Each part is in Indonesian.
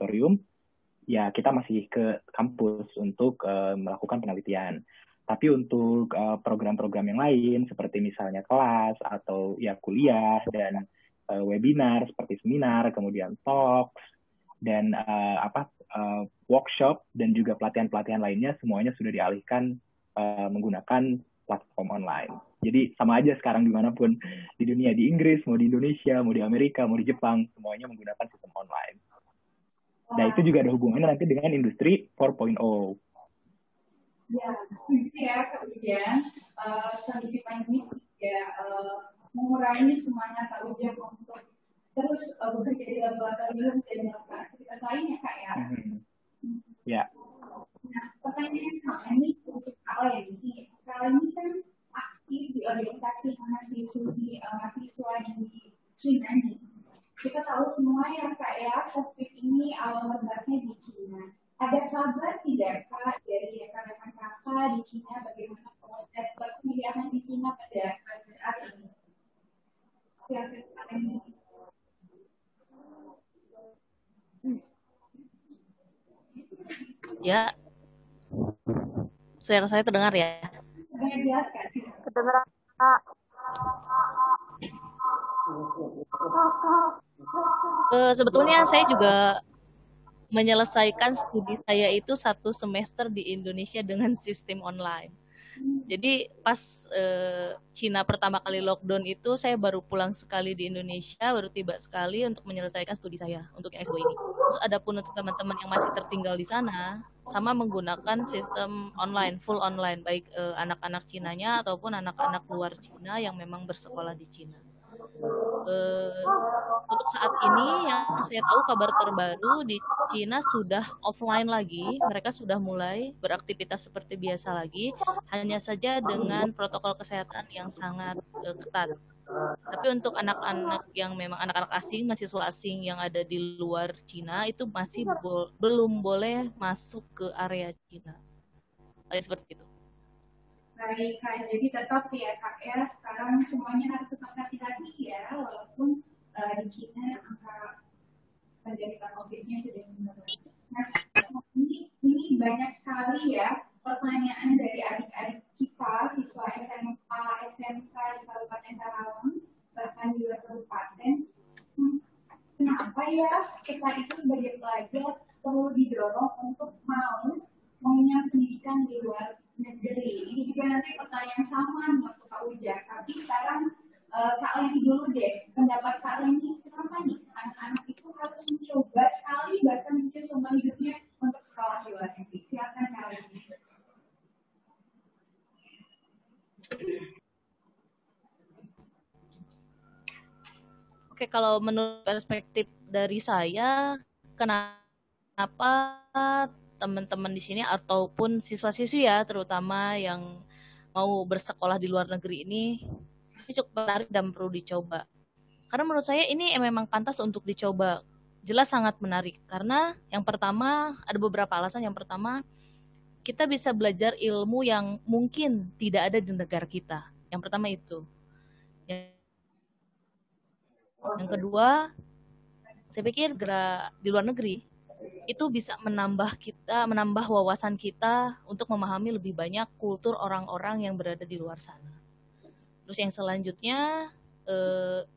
laboratorium, ya kita masih ke kampus untuk melakukan penelitian. Tapi untuk program-program yang lain, seperti misalnya kelas atau ya kuliah dan webinar seperti seminar, kemudian talks dan workshop dan juga pelatihan-pelatihan lainnya, semuanya sudah dialihkan menggunakan platform online. Jadi sama aja sekarang dimanapun di dunia, di Inggris, mau di Indonesia, mau di Amerika, mau di Jepang, semuanya menggunakan sistem online. Nah, itu juga ada hubungannya nanti dengan industri 4.0. Ya, setuju ya Kak Ujian. Kondisi pandemi tidak mengurangi semangat Kak Ujian untuk terus bekerja di laboratorium dan melakukan aktivitas lain ya Kak ya. Ya. Nah, pertanyaan Kak ini untuk Kak Leni. Kak Leni kan aktif di organisasi mahasiswa di Cina nih. Kita tahu semua ya Kak ya, COVID ini awal merebaknya di Cina. Ada kabar tidak Kak dari rekan-rekan Kakak di Cina bagaimana proses perkuliahan di Cina pada saat ini? Silakan. Ya, suara saya terdengar ya? Terdengar jelas Kak? Kedengeran Kak. Sebetulnya saya juga menyelesaikan studi saya itu 1 semester di Indonesia dengan sistem online. Jadi pas Cina pertama kali lockdown itu saya baru pulang sekali di Indonesia, baru tiba sekali untuk menyelesaikan studi saya untuk yang S2 ini. Terus ada pun untuk teman-teman yang masih tertinggal di sana, sama menggunakan sistem online, full online, baik anak-anak Cinanya ataupun anak-anak luar Cina yang memang bersekolah di Cina. Untuk saat ini yang saya tahu kabar terbaru di Cina sudah offline lagi, mereka sudah mulai beraktivitas seperti biasa lagi, hanya saja dengan protokol kesehatan yang sangat ketat. Tapi untuk anak-anak yang memang anak-anak asing, mahasiswa asing yang ada di luar Cina itu masih belum boleh masuk ke area Cina. Seperti itu. Baik Kak, jadi tetap ya Kak ya, sekarang semuanya harus tetap hati-hati ya, walaupun di Cina angka penderita COVID-nya sudah menurun. Nah, ini banyak sekali ya pertanyaan dari adik-adik kita, siswa SMA, SMK di Kabupaten Karawang, bahkan di luar kabupaten. Kenapa ya kita itu sebagai pelajar perlu didorong untuk mau mengenyam pendidikan di luar negeri? Ini juga nanti pertanyaan sama nih untuk Kak Uja. Tapi sekarang Kak Leni dulu deh, pendapat Kak Leni kenapa nih anak-anak itu harus mencoba sekali bahkan mungkin seumur hidupnya untuk sekolah di luar negeri? Silakan Kak Leni. Oke, kalau menurut perspektif dari saya, kenapa teman-teman di sini ataupun siswa-siswi ya, terutama yang mau bersekolah di luar negeri ini cukup menarik dan perlu dicoba. Karena menurut saya ini memang pantas untuk dicoba. Jelas sangat menarik. Karena yang pertama, ada beberapa alasan. Yang pertama, kita bisa belajar ilmu yang mungkin tidak ada di negara kita. Yang pertama itu. Yang kedua, saya pikir gerak di luar negeri itu bisa menambah wawasan kita untuk memahami lebih banyak kultur orang-orang yang berada di luar sana. Terus yang selanjutnya,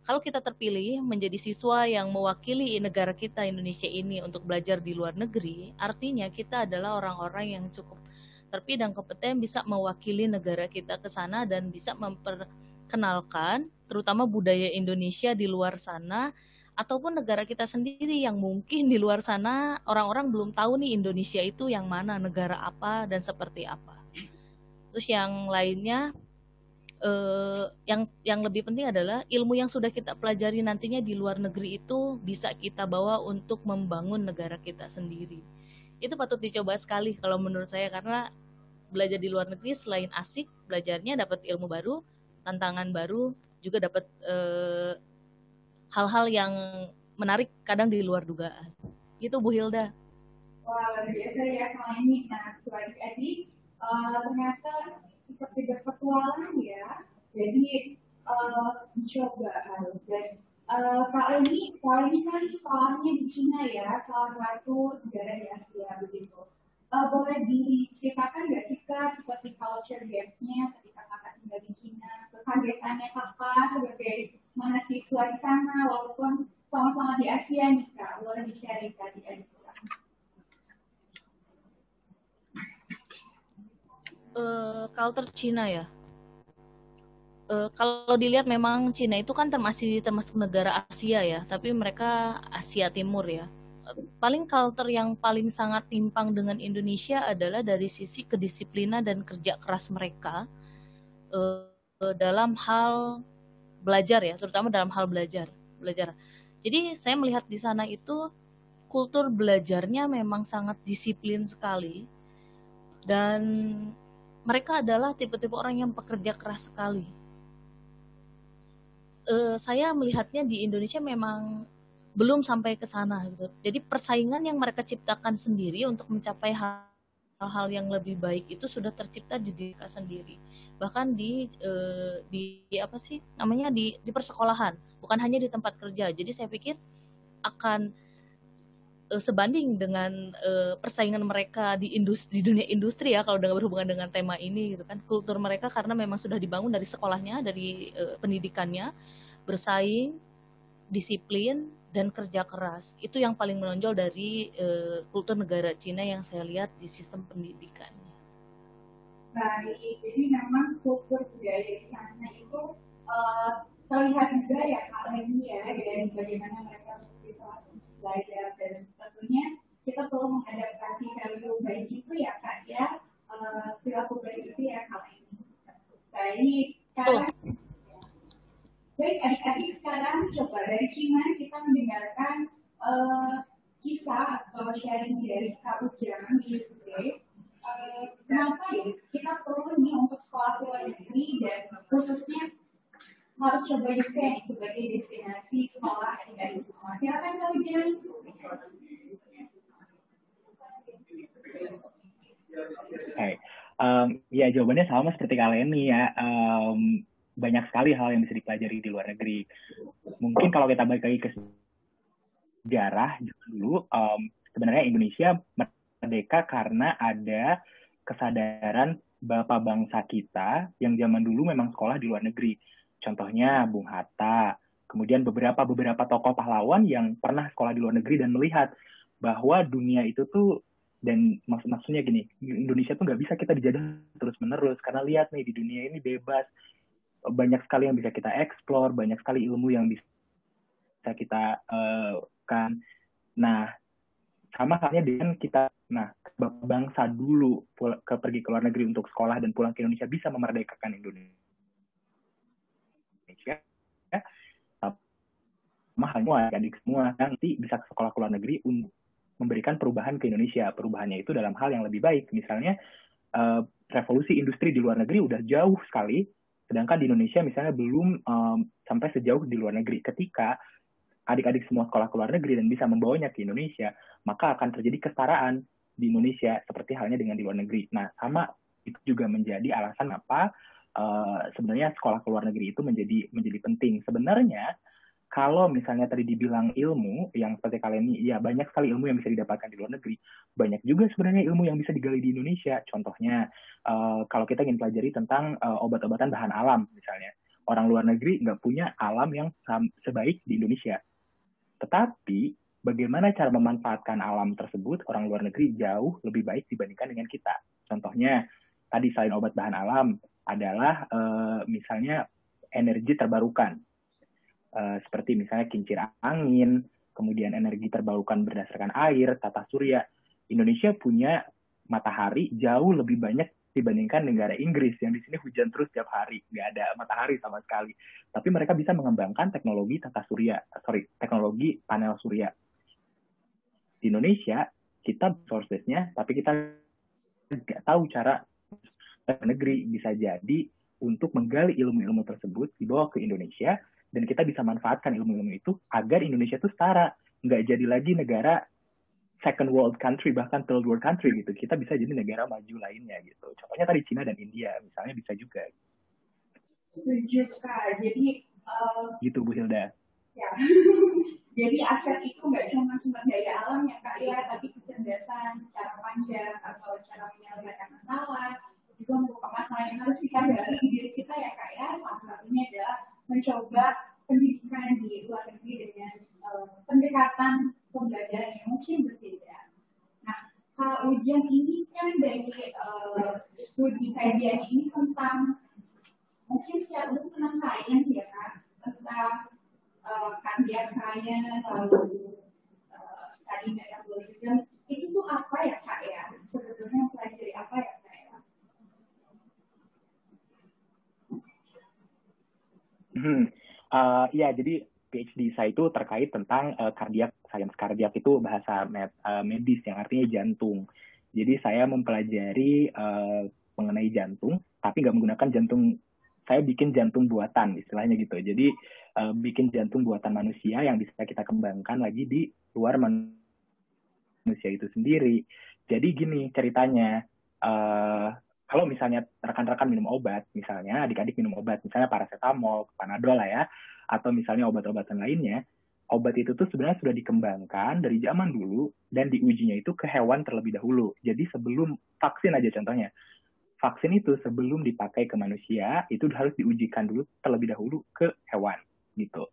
kalau kita terpilih menjadi siswa yang mewakili negara kita Indonesia ini untuk belajar di luar negeri, artinya kita adalah orang-orang yang cukup terpilih dan kompeten bisa mewakili negara kita ke sana dan bisa memperkenalkan terutama budaya Indonesia di luar sana ataupun negara kita sendiri yang mungkin di luar sana orang-orang belum tahu nih Indonesia itu yang mana, negara apa dan seperti apa. Terus yang lainnya, yang lebih penting adalah ilmu yang sudah kita pelajari nantinya di luar negeri itu bisa kita bawa untuk membangun negara kita sendiri. Itu patut dicoba sekali kalau menurut saya, karena belajar di luar negeri selain asik, belajarnya dapat ilmu baru, tantangan baru, juga dapat hal-hal yang menarik kadang di luar dugaan. Gitu Bu Hilda. Wah, luar biasa ya kalau ini. Nah, adik-adik ternyata seperti berpetualang ya. Jadi dicoba harus. Dan Kak ini kan sekolahnya di Cina ya, salah satu negara di Asia begitu. Boleh diceritakan nggak sih Kak seperti culture gap-nya ketika Kakak tinggal di Cina, kekagetannya Kakak sebagai mahasiswa di sana, walaupun sama-sama di Asia nih Kak, boleh di-sharing Kak di Edinburgh. Culture Cina ya. Kalau dilihat memang Cina itu kan termasuk negara Asia ya, tapi mereka Asia Timur ya. Paling culture yang paling sangat timpang dengan Indonesia adalah dari sisi kedisiplinan dan kerja keras mereka dalam hal belajar ya, terutama dalam hal belajar. Jadi saya melihat di sana itu kultur belajarnya memang sangat disiplin sekali, dan mereka adalah tipe-tipe orang yang pekerja keras sekali. Saya melihatnya di Indonesia memang belum sampai ke sana gitu. Jadi persaingan yang mereka ciptakan sendiri untuk mencapai hal-hal yang lebih baik itu sudah tercipta di diri mereka sendiri. Bahkan di apa sih namanya di persekolahan, bukan hanya di tempat kerja. Jadi saya pikir akan sebanding dengan persaingan mereka di dunia industri ya, kalau dengan berhubungan dengan tema ini gitu kan, kultur mereka karena memang sudah dibangun dari sekolahnya, dari pendidikannya, bersaing, disiplin, dan kerja keras. Itu yang paling menonjol dari kultur negara Cina yang saya lihat di sistem pendidikannya. Baik, jadi memang kultur budaya di sana itu terlihat juga ya Kak Leni ya, dari bagaimana mereka berkelas belajar, dan tentunya kita perlu mengadaptasi value baik itu ya Kak ya, perilaku baik itu ya Kak Leni. Baik, sekarang baik adik-adik, sekarang coba dari Cina kita mendengarkan kisah atau sharing dari Kak Ujang di UK. Kenapa ya kita perlu nih untuk sekolah luar negeri, dan khususnya harus coba UK nih sebagai destinasi sekolah adik-adik semua. Silakan Kak Ujang. Hai. Ya jawabannya sama seperti kalian nih ya. Banyak sekali hal yang bisa dipelajari di luar negeri. Mungkin kalau kita balik lagi ke sejarah dulu, sebenarnya Indonesia merdeka karena ada kesadaran bapak bangsa kita yang zaman dulu memang sekolah di luar negeri. Contohnya Bung Hatta, kemudian beberapa tokoh pahlawan yang pernah sekolah di luar negeri dan melihat bahwa dunia itu tuh, dan maksudnya gini, Indonesia tuh nggak bisa kita dijajah terus-menerus, karena lihat nih di dunia ini bebas, banyak sekali yang bisa kita eksplor, banyak sekali ilmu yang bisa kita kan. Nah, sama halnya dengan kita, bangsa dulu pergi ke luar negeri untuk sekolah dan pulang ke Indonesia bisa memerdekakan Indonesia. Sama halnya adik semua nanti bisa ke sekolah ke luar negeri untuk memberikan perubahan ke Indonesia. Perubahannya itu dalam hal yang lebih baik. Misalnya revolusi industri di luar negeri udah jauh sekali, sedangkan di Indonesia misalnya belum sampai sejauh di luar negeri. Ketika adik-adik semua sekolah ke luar negeri dan bisa membawanya ke Indonesia, maka akan terjadi kesetaraan di Indonesia seperti halnya dengan di luar negeri. Nah, sama itu juga menjadi alasan apa sebenarnya sekolah ke luar negeri itu menjadi penting. Sebenarnya kalau misalnya tadi dibilang ilmu yang seperti kalian ini, ya banyak sekali ilmu yang bisa didapatkan di luar negeri. Banyak juga sebenarnya ilmu yang bisa digali di Indonesia. Contohnya, kalau kita ingin pelajari tentang obat-obatan bahan alam misalnya. Orang luar negeri nggak punya alam yang sebaik di Indonesia. Tetapi, bagaimana cara memanfaatkan alam tersebut, orang luar negeri jauh lebih baik dibandingkan dengan kita. Contohnya, tadi selain obat bahan alam, adalah misalnya energi terbarukan. Seperti misalnya kincir angin, kemudian energi terbarukan berdasarkan air, tata surya. Indonesia punya matahari jauh lebih banyak dibandingkan negara Inggris yang di sini hujan terus tiap hari, nggak ada matahari sama sekali. Tapi mereka bisa mengembangkan teknologi teknologi panel surya. Di Indonesia kita sources-nya, tapi kita nggak tahu cara negeri. Bisa jadi untuk menggali ilmu-ilmu tersebut dibawa ke Indonesia, dan kita bisa manfaatkan ilmu-ilmu itu agar Indonesia itu setara, nggak jadi lagi negara second world country, bahkan third world country gitu. Kita bisa jadi negara maju lainnya gitu. Contohnya tadi Cina dan India misalnya bisa juga. Setuju Kak. Jadi gitu Bu Hilda. Ya. Jadi aset itu nggak cuma sumber daya alam ya Kak ya, tapi kecerdasan, cara pandang atau cara menyelesaikan masalah juga merupakan hal yang harus kita gali di diri kita ya Kak ya. Salah satunya adalah mencoba pendidikan di luar negeri dengan pendekatan pembelajaran yang mungkin berbeda. Nah, Kak Ujang ini kan dari studi kajian ini tentang mungkin secara umum tentang sains ya Kak, tentang cardiac science, lalu study metabolism, itu tuh apa ya Kak ya? Sebetulnya pelajari apa ya Kak ya? Ya, jadi PhD saya itu terkait tentang cardiac science. Cardiac itu bahasa medis yang artinya jantung. Jadi saya mempelajari mengenai jantung, tapi nggak menggunakan jantung. Saya bikin jantung buatan, istilahnya gitu. Jadi bikin jantung buatan manusia yang bisa kita kembangkan lagi di luar manusia itu sendiri. Jadi gini ceritanya, kalau misalnya rekan-rekan minum obat, misalnya adik-adik minum obat, misalnya paracetamol, panadol lah ya, atau misalnya obat-obatan lainnya, obat itu tuh sebenarnya sudah dikembangkan dari zaman dulu dan diujinya itu ke hewan terlebih dahulu. Jadi sebelum vaksin aja contohnya, vaksin itu sebelum dipakai ke manusia itu harus diujikan dulu terlebih dahulu ke hewan gitu.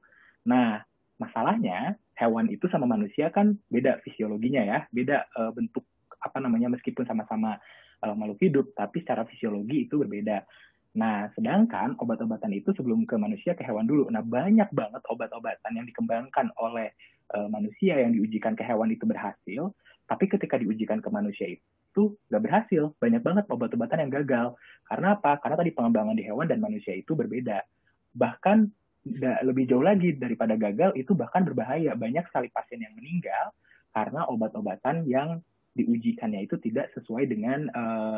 Nah, masalahnya hewan itu sama manusia kan beda fisiologinya ya, beda bentuk apa namanya meskipun sama-sama makhluk hidup, tapi secara fisiologi itu berbeda. Nah, sedangkan obat-obatan itu sebelum ke manusia ke hewan dulu. Nah, banyak banget obat-obatan yang dikembangkan oleh manusia yang diujikan ke hewan itu berhasil, tapi ketika diujikan ke manusia itu nggak berhasil. Banyak banget obat-obatan yang gagal. Karena apa? Karena tadi pengembangan di hewan dan manusia itu berbeda. Bahkan lebih jauh lagi daripada gagal, itu bahkan berbahaya. Banyak sekali pasien yang meninggal karena obat-obatan yang diujikannya itu tidak sesuai dengan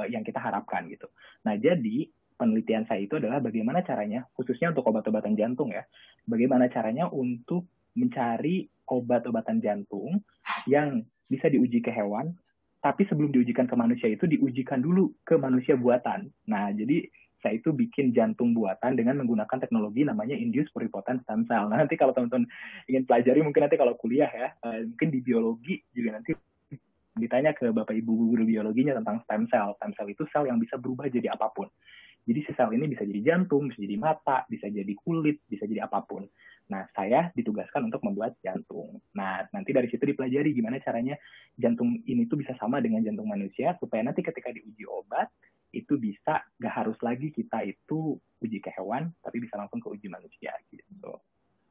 yang kita harapkan gitu. Nah, jadi penelitian saya itu adalah bagaimana caranya, khususnya untuk obat-obatan jantung ya, bagaimana caranya untuk mencari obat-obatan jantung yang bisa diuji ke hewan, tapi sebelum diujikan ke manusia itu diujikan dulu ke manusia buatan. Nah, jadi saya itu bikin jantung buatan dengan menggunakan teknologi namanya induced pluripotent stem cell. Nah, nanti kalau teman-teman ingin pelajari, mungkin nanti kalau kuliah ya, mungkin di biologi juga nanti ditanya ke Bapak Ibu guru biologinya tentang stem cell. Stem cell itu sel yang bisa berubah jadi apapun. Jadi si sel ini bisa jadi jantung, bisa jadi mata, bisa jadi kulit, bisa jadi apapun. Nah, saya ditugaskan untuk membuat jantung. Nah, nanti dari situ dipelajari gimana caranya jantung ini tuh bisa sama dengan jantung manusia, supaya nanti ketika diuji obat, itu bisa nggak harus lagi kita itu uji ke hewan, tapi bisa langsung ke uji manusia gitu.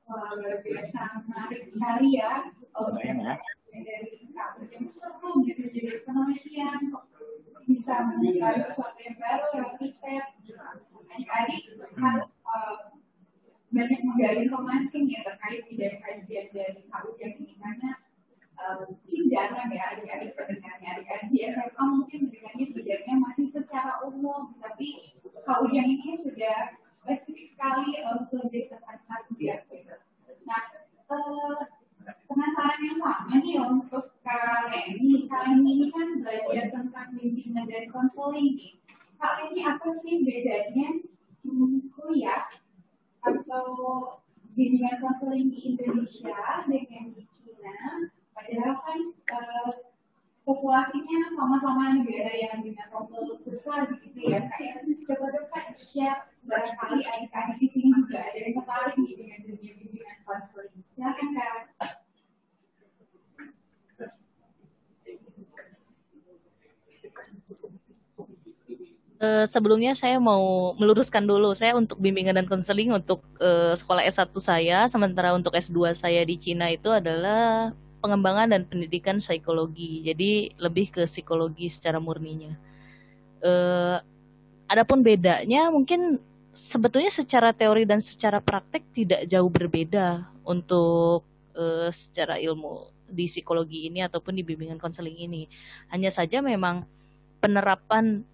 Wah, luar biasa menarik sekali ya. Bayang ya. Dari yang seru gitu, jadi penelitian bisa mencari sesuatu yang baru, yang riset. Adik-adik harus banyak menggali informasi nih terkait ide kajian dari Kak Ujang ini, karena mungkin jarang ya adik-adik pendengarnya. Adik-adik di SMA mungkin mendengarnya bidangnya masih secara umum, tapi Kak Ujang ini sudah spesifik sekali menjadi tentang kardiak gitu. Nah, penasaran yang sama nih untuk Kak Leni. Kak Leni ini kan belajar tentang bimbingan dan konseling nih. Kak Leni, apa sih bedanya kuliah atau bimbingan konseling di Indonesia dengan di China? Padahal kan populasinya sama-sama negara yang dengan metropol besar gitu ya. Kayak coba dong Kak share, barangkali adik-adik di sini juga ada yang tertarik nih dengan dunia bimbingan konseling. Silakan Kak. Sebelumnya saya mau meluruskan dulu, saya untuk bimbingan dan konseling untuk sekolah S1 saya, sementara untuk S2 saya di Cina itu adalah pengembangan dan pendidikan psikologi. Jadi lebih ke psikologi secara murninya. Adapun bedanya mungkin sebetulnya secara teori dan secara praktek tidak jauh berbeda untuk secara ilmu di psikologi ini ataupun di bimbingan konseling ini. Hanya saja memang penerapan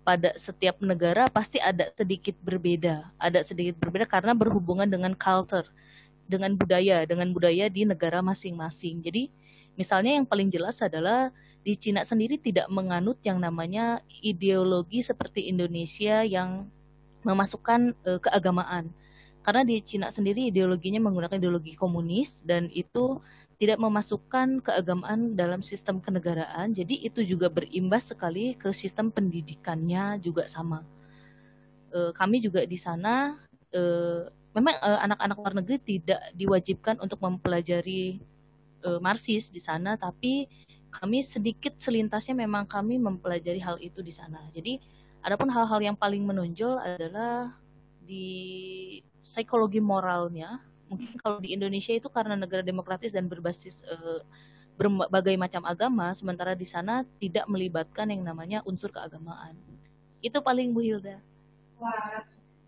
pada setiap negara pasti ada sedikit berbeda karena berhubungan dengan culture, dengan budaya di negara masing-masing. Jadi misalnya yang paling jelas adalah di Cina sendiri tidak menganut yang namanya ideologi seperti Indonesia yang memasukkan keagamaan. Karena di Cina sendiri ideologinya menggunakan ideologi komunis dan itu tidak memasukkan keagamaan dalam sistem kenegaraan. Jadi itu juga berimbas sekali ke sistem pendidikannya juga sama. Kami juga di sana memang anak-anak luar negeri tidak diwajibkan untuk mempelajari Marxis di sana, tapi kami sedikit selintasnya memang kami mempelajari hal itu di sana. Jadi adapun hal-hal yang paling menonjol adalah di psikologi moralnya. Mungkin kalau di Indonesia itu karena negara demokratis dan berbasis berbagai macam agama, sementara di sana tidak melibatkan yang namanya unsur keagamaan. Itu paling Bu Hilda. Wah,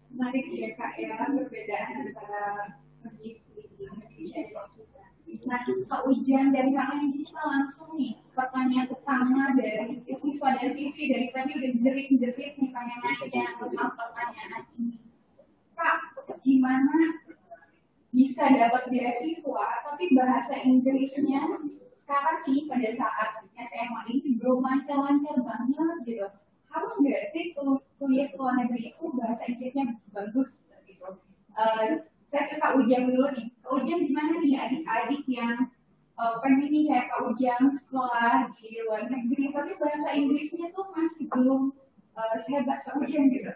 menarik ya Kak ya, perbedaan antara kondisi di Indonesia dan kita. Nah, Kak Ujang dari kalian ini kita langsung nih pertanyaan pertama dari siswa dan siswi dari tadi udah jerit-jerit nih tanya-tanya tentang pertanyaan ini. Kak, gimana bisa dapat beasiswa tapi bahasa Inggrisnya sekarang sih pada saat SMA ini belum lancar-lancar banget gitu. Harus nggak sih kuliah ke luar negeri itu bahasa Inggrisnya bagus gitu. Saya ke Kak Ujang dulu nih. Kak Ujang gimana nih adik-adik yang pengen nih kayak Kak Ujang sekolah di luar negeri tapi bahasa Inggrisnya tuh masih belum sehebat Kak Ujang gitu.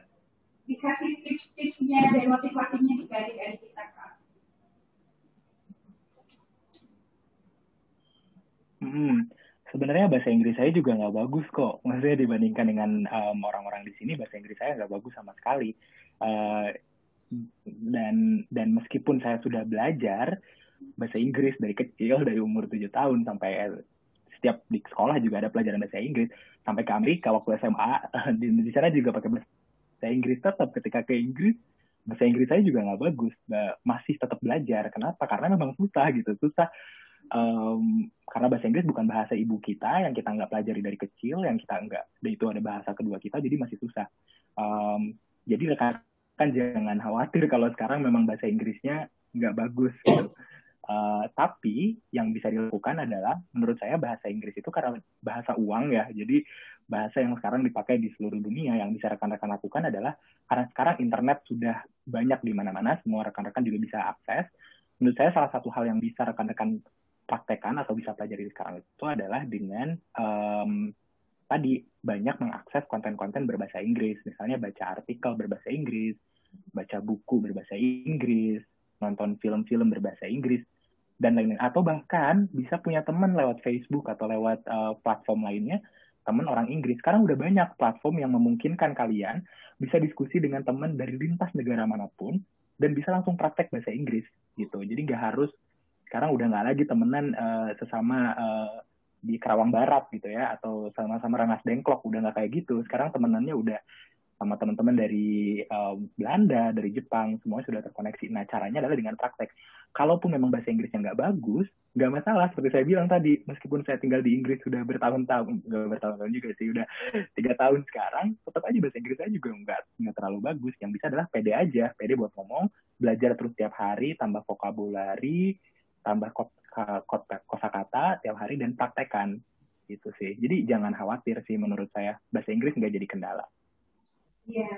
Dikasih tips-tipsnya dan motivasinya nih ke adik-adik kita Kak. Sebenarnya bahasa Inggris saya juga nggak bagus kok. Maksudnya dibandingkan dengan orang-orang di sini, bahasa Inggris saya nggak bagus sama sekali. Dan meskipun saya sudah belajar bahasa Inggris dari kecil, dari umur 7 tahun sampai setiap di sekolah juga ada pelajaran bahasa Inggris. Sampai ke Amerika waktu SMA, di sana juga pakai bahasa Inggris. Tetap ketika ke Inggris, bahasa Inggris saya juga nggak bagus. Masih tetap belajar. Kenapa? Karena memang susah gitu. Susah. Karena bahasa Inggris bukan bahasa ibu kita yang kita nggak pelajari dari kecil, yang kita nggak, itu ada bahasa kedua kita, jadi masih susah. Jadi rekan-rekan jangan khawatir kalau sekarang memang bahasa Inggrisnya nggak bagus gitu. Tapi yang bisa dilakukan adalah, menurut saya bahasa Inggris itu karena bahasa uang ya, jadi bahasa yang sekarang dipakai di seluruh dunia. Yang bisa rekan-rekan lakukan adalah, karena sekarang internet sudah banyak di mana-mana, semua rekan-rekan juga bisa akses. Menurut saya salah satu hal yang bisa rekan-rekan praktekkan atau bisa pelajari sekarang itu adalah dengan tadi banyak mengakses konten-konten berbahasa Inggris, misalnya baca artikel berbahasa Inggris, baca buku berbahasa Inggris, nonton film-film berbahasa Inggris, dan lain-lain. Atau bahkan bisa punya teman lewat Facebook atau lewat platform lainnya, teman orang Inggris. Sekarang udah banyak platform yang memungkinkan kalian bisa diskusi dengan teman dari lintas negara manapun dan bisa langsung praktek bahasa Inggris gitu. Jadi nggak harus, sekarang udah nggak lagi temenan sesama di Kerawang Barat gitu ya, atau sama-sama Rengas Dengklok, udah nggak kayak gitu. Sekarang temenannya udah sama teman-teman dari Belanda, dari Jepang, semuanya sudah terkoneksi. Nah, caranya adalah dengan praktek. Kalaupun memang bahasa Inggrisnya nggak bagus, nggak masalah. Seperti saya bilang tadi, meskipun saya tinggal di Inggris sudah bertahun-tahun, nggak bertahun-tahun juga sih, udah 3 tahun sekarang, tetap aja bahasa Inggris saya juga nggak terlalu bagus. Yang bisa adalah pede aja, pede buat ngomong, belajar terus tiap hari, tambah vokabulari, tambah kosakata tiap hari, dan praktekan gitu sih. Jadi jangan khawatir sih, menurut saya bahasa Inggris nggak jadi kendala. Ya,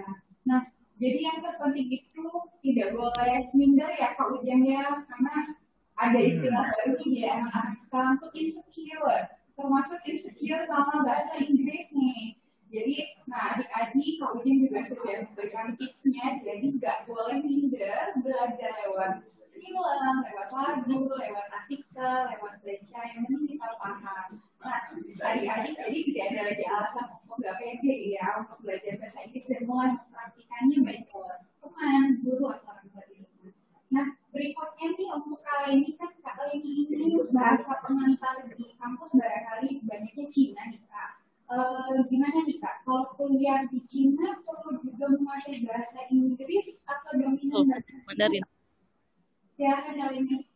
nah jadi yang terpenting itu tidak boleh minder ya Kak Ujang ya, karena ada istilah baru nih ya anak-anak sekarang tuh insecure, termasuk insecure sama bahasa Inggris nih. Jadi, nah adik-adik Kak Ujang juga sudah memberikan tipsnya, jadi nggak boleh minder belajar lewat film, lewat lagu, lewat artikel, lewat baca, yang penting kita paham. Nah, adik-adik jadi tidak ada lagi alasan untuk nggak pede ya untuk belajar bahasa Inggris dan mulai mempraktikannya baik ke teman, guru, atau orang tua di rumah. Nah, berikutnya nih untuk kali ini kan Kak Leni ini bahasa pengantar di kampus barangkali banyaknya Cina nih Kak. Gimana nih Kak, kalau kuliah di Cina perlu juga memakai bahasa Inggris atau dominan bahasa Mandarin? Ya, Kak Leni.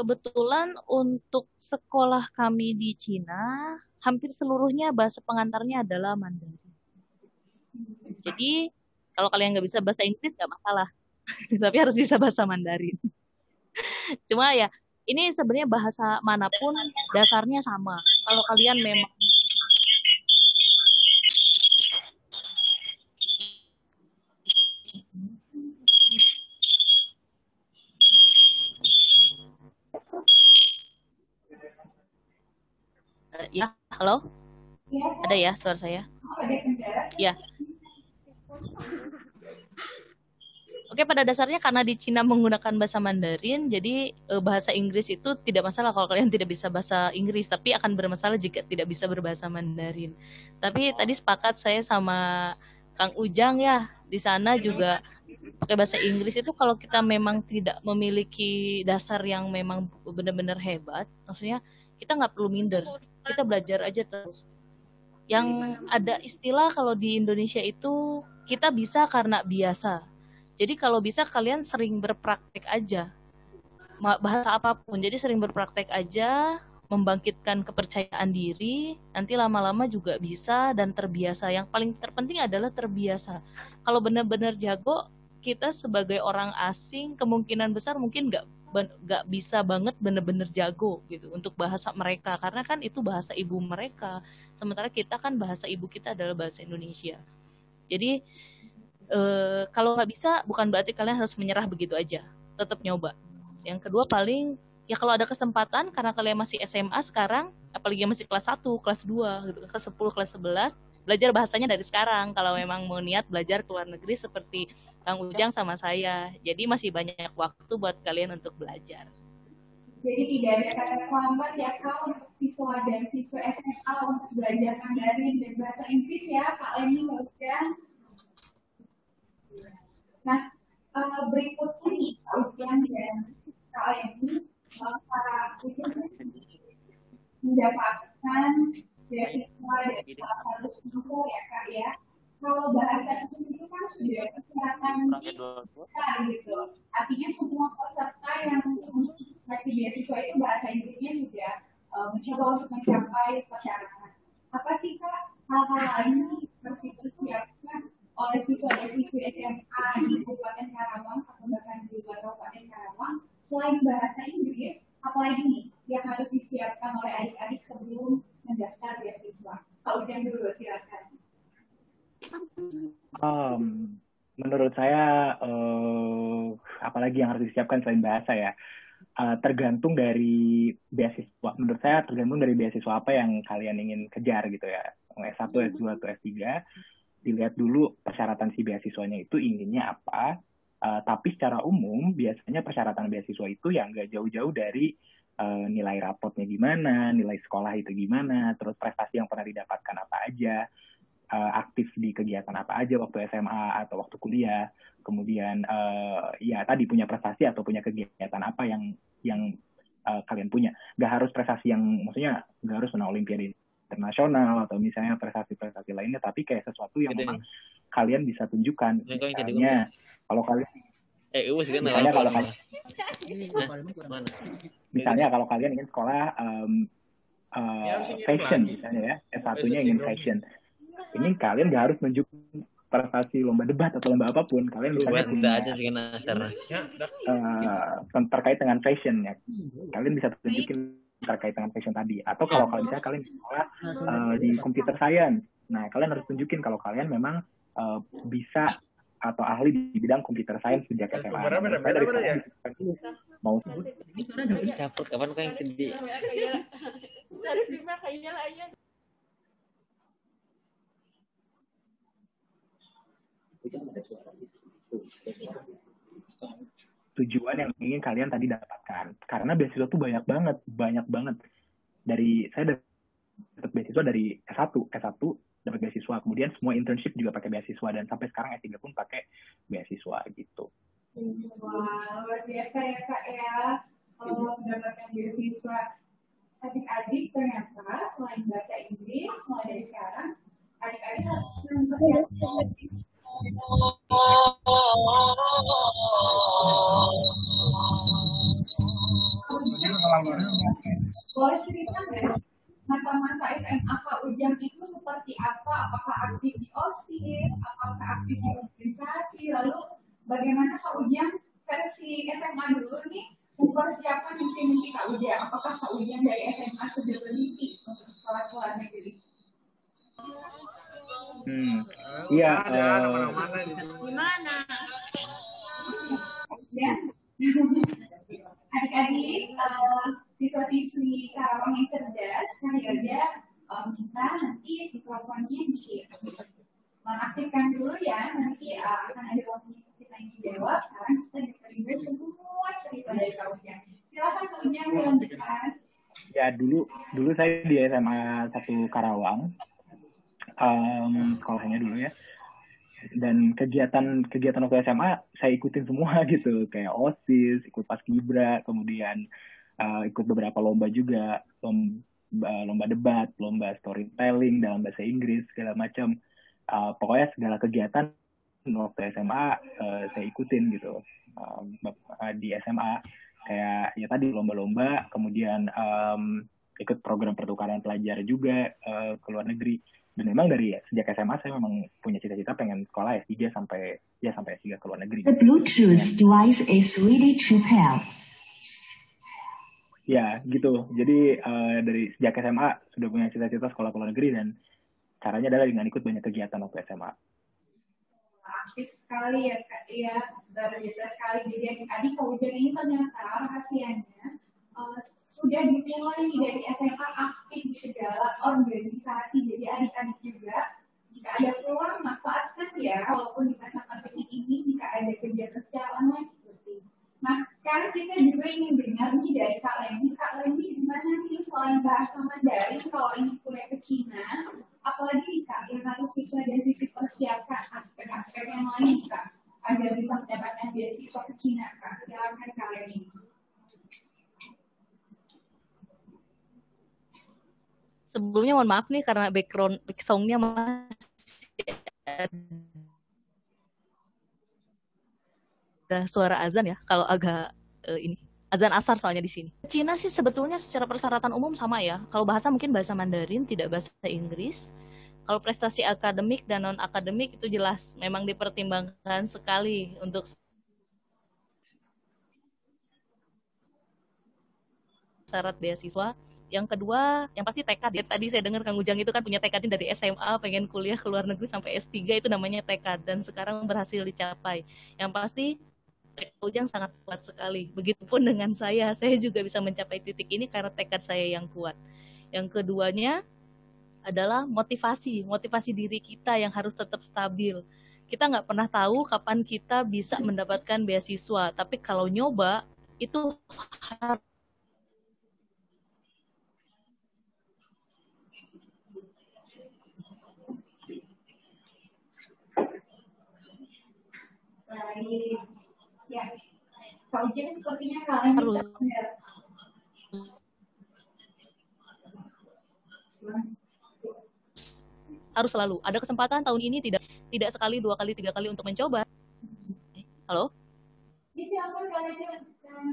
Kebetulan untuk sekolah kami di Cina, hampir seluruhnya bahasa pengantarnya adalah Mandarin. Jadi, kalau kalian nggak bisa bahasa Inggris, nggak masalah. Tapi harus bisa bahasa Mandarin. Cuma ya, ini sebenarnya bahasa manapun dasarnya sama. Kalau kalian memang Ya, halo? Iya, Ada ya suara saya? ada kendala. Ya. Oke, pada dasarnya karena di Cina menggunakan bahasa Mandarin, jadi bahasa Inggris itu tidak masalah kalau kalian tidak bisa bahasa Inggris, tapi akan bermasalah jika tidak bisa berbahasa Mandarin. Tapi tadi sepakat saya sama Kang Ujang ya, di sana juga pakai bahasa Inggris itu kalau kita memang tidak memiliki dasar yang memang benar-benar hebat, maksudnya kita nggak perlu minder, kita belajar aja terus. Yang ada istilah kalau di Indonesia itu kita bisa karena biasa. Jadi kalau bisa kalian sering berpraktek aja bahasa apapun. Jadi sering berpraktek aja, membangkitkan kepercayaan diri, nanti lama-lama juga bisa dan terbiasa. Yang paling terpenting adalah terbiasa. Kalau benar-benar jago, kita sebagai orang asing kemungkinan besar mungkin nggak bisa banget benar-benar jago gitu untuk bahasa mereka karena kan itu bahasa ibu mereka. Sementara kita kan bahasa ibu kita adalah bahasa Indonesia. Jadi kalau nggak bisa bukan berarti kalian harus menyerah begitu aja, tetap nyoba. Yang kedua paling ya kalau ada kesempatan karena kalian masih SMA sekarang, apalagi masih kelas 1, kelas 2 gitu, kelas 10, kelas 11, belajar bahasanya dari sekarang kalau memang mau niat belajar ke luar negeri seperti Kang Ujang sama saya. Jadi masih banyak waktu buat kalian untuk belajar. Jadi tidak ada kata terlambat ya Kak untuk siswa dan siswa SMA untuk belajar Mandarin dan bahasa Inggris ya Kak Leni Ujang. Nah, berikutnya nih, Kak Ujang dan Kak Leni, para itu mendapatkan beasiswa dari salah satu sponsor ya Kak ya. Kalau bahasa Inggris itu kan sudah persyaratan besar gitu. Artinya semua peserta yang masih beasiswa itu bahasa Inggrisnya sudah mencoba untuk mencapai persyaratan. Apa sih Kak hal-hal lain harus dipersiapkan oleh siswa dan siswi SMA di Kabupaten Karawang atau bahkan di luar Kabupaten Karawang selain bahasa Inggris, apalagi nih yang harus disiapkan oleh adik-adik sebelum mendaftar beasiswa? Kak Ujang dulu, silakan. Menurut saya, apalagi yang harus disiapkan selain bahasa ya, tergantung dari beasiswa. Menurut saya tergantung dari beasiswa apa yang kalian ingin kejar gitu ya. S1, S2, atau S3. Dilihat dulu persyaratan si beasiswanya itu inginnya apa. Tapi secara umum biasanya persyaratan beasiswa itu yang nggak jauh-jauh dari nilai rapotnya gimana, nilai sekolah itu gimana, terus prestasi yang pernah didapatkan apa aja, aktif di kegiatan apa aja waktu SMA atau waktu kuliah, kemudian ya tadi punya prestasi atau punya kegiatan apa yang kalian punya. Nggak harus prestasi yang, maksudnya nggak harus menang olimpiade internasional atau misalnya prestasi-prestasi lainnya, tapi kayak sesuatu yang memang kalian bisa tunjukkan. Misalnya kalau kalian misalnya kalau kalian ingin sekolah fashion misalnya ya, S1-nya ingin fashion, ini kalian nggak harus menunjukkan prestasi lomba debat atau lomba apapun, kalian misalnya terkait dengan fashion ya, kalian bisa tunjukin terkait dengan fashion tadi. Atau kalau misalnya kalian sekolah di computer science, nah kalian harus tunjukin kalau kalian memang bisa atau ahli di bidang computer science sejak SMA. Saya dari sekarang mau sebut caput kapan kau yang sedih. Tujuan yang ingin kalian tadi dapatkan. Karena beasiswa tuh banyak banget. Dari saya dapat beasiswa dari S1 dapat beasiswa, kemudian semua internship juga pakai beasiswa, dan sampai sekarang S3 pun pakai beasiswa gitu. Wah, luar biasa ya Kak ya, kalau mendapatkan beasiswa. Adik-adik ternyata selain bahasa Inggris, mulai dari sekarang adik-adik harus mempersiapkan. Boleh cerita nggak masa-masa SMA Kak Ujang itu seperti apa? Apakah aktif di OSIS? Apakah aktif di organisasi? Lalu bagaimana Kak Ujang versi SMA dulu nih mempersiapkan mimpi-mimpi Kak Ujang? Apakah Kak Ujang dari SMA sudah bermimpi untuk sekolah ke luar negeri? Iya. Gimana? Ya. Adik-adik, siswa-siswi Karawang yang cerdas, kali aja bisa nanti mikrofonnya di nonaktifkan dulu ya, nanti akan ada organisasi tanya jawab. Sekarang kita dengerin semua cerita dari Kak Ujang. Silakan Kak Ujang dilanjutkan. Ya, dulu saya di SMA 1 Karawang, sekolahnya dulu ya. Dan kegiatan waktu SMA saya ikutin semua gitu, kayak OSIS, ikut Paskibra, kemudian ikut beberapa lomba juga, lomba debat, lomba storytelling dalam bahasa Inggris, segala macam. Pokoknya segala kegiatan waktu SMA saya ikutin gitu. Di SMA kayak ya tadi lomba-lomba, kemudian ikut program pertukaran pelajar juga ke luar negeri. Dan memang dari sejak SMA saya memang punya cita-cita pengen sekolah S3 sampai S3 ke luar negeri. The Bluetooth device is ready to pair. Ya, gitu. Jadi dari sejak SMA sudah punya cita-cita sekolah ke luar negeri, dan caranya adalah dengan ikut banyak kegiatan waktu SMA. Aktif sekali ya Kak, ya, luar biasa sekali. Jadi adik-adik Kak Ujang ini ternyata rahasianya sudah dimulai dari SMA aktif di segala organisasi. Jadi adik-adik juga jika ada peluang manfaatkan ya, walaupun di masa pandemi ini jika ada kegiatan secara online seperti ini. Nah, sekarang kita juga ingin dengar nih dari Kak Leni. Kak Leni, gimana nih selain bahasa Mandarin kalau ini kuliah ke Cina, apalagi Kak yang harus siswa dan siswi persiapkan aspek-aspek yang lain Kak agar bisa mendapatkan beasiswa ke Cina Kak? Silakan Kak Leni. Sebelumnya mohon maaf nih karena background songnya masih ada suara azan ya. Kalau agak ini azan asar soalnya di sini. Cina sih sebetulnya secara persyaratan umum sama ya. Kalau bahasa mungkin bahasa Mandarin, tidak bahasa Inggris. Kalau prestasi akademik dan non akademik itu jelas memang dipertimbangkan sekali untuk syarat beasiswa. Yang kedua, yang pasti tekad. Tadi saya dengar Kang Ujang itu kan punya tekadin dari SMA, pengen kuliah ke luar negeri sampai S3, itu namanya tekad. Dan sekarang berhasil dicapai. Yang pasti, Kang Ujang sangat kuat sekali. Begitupun dengan saya juga bisa mencapai titik ini karena tekad saya yang kuat. Yang keduanya adalah motivasi diri kita yang harus tetap stabil. Kita nggak pernah tahu kapan kita bisa mendapatkan beasiswa, tapi kalau nyoba, itu harus baik. Ya, Kak Ujang sepertinya kalian harus selalu ada kesempatan tahun ini, tidak sekali, 2 kali, 3 kali untuk mencoba. Halo? Ya, silakan kalian lanjutkan.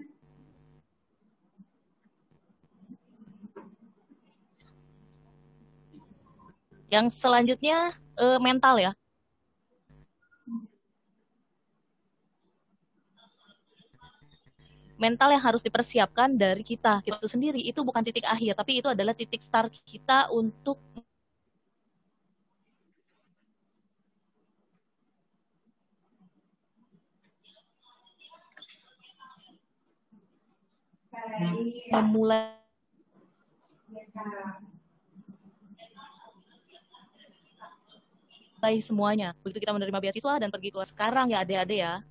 Yang selanjutnya mental ya. Mental yang harus dipersiapkan dari kita itu sendiri, itu bukan titik akhir, tapi itu adalah titik start kita untuk memulai semuanya. Begitu kita menerima beasiswa dan pergi keluar sekarang ya adik-adik ya.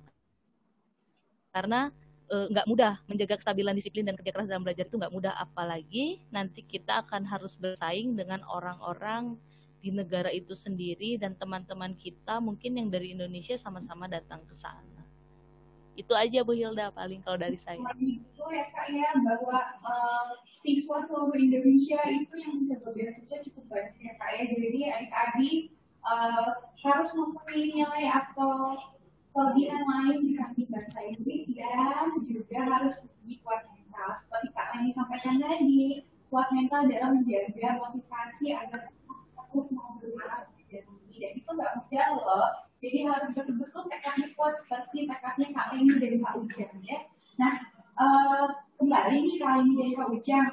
Karena nggak mudah menjaga kestabilan disiplin dan kerja keras dalam belajar itu nggak mudah, apalagi nanti kita akan harus bersaing dengan orang-orang di negara itu sendiri dan teman-teman kita mungkin yang dari Indonesia sama-sama datang ke sana. Itu aja Bu Hilda paling kalau dari saya. Itu ya Kak ya, bahwa siswa seluruh Indonesia itu yang mencoba beasiswa cukup banyak ya Kak ya. Jadi adik-adik harus mempunyai nilai atau kelebihan lain di samping bahasa Inggris, dan juga harus kuat mental. Seperti Kak Leni sampaikan tadi, kuat mental dalam menjaga motivasi agar fokus mau berusaha dan itu nggak mudah loh. Jadi harus betul-betul tekadnya kuat seperti tekadnya Kak Leni dari Kak Ujang ya. Nah, kembali nih Kak Leni dari Kak Ujang,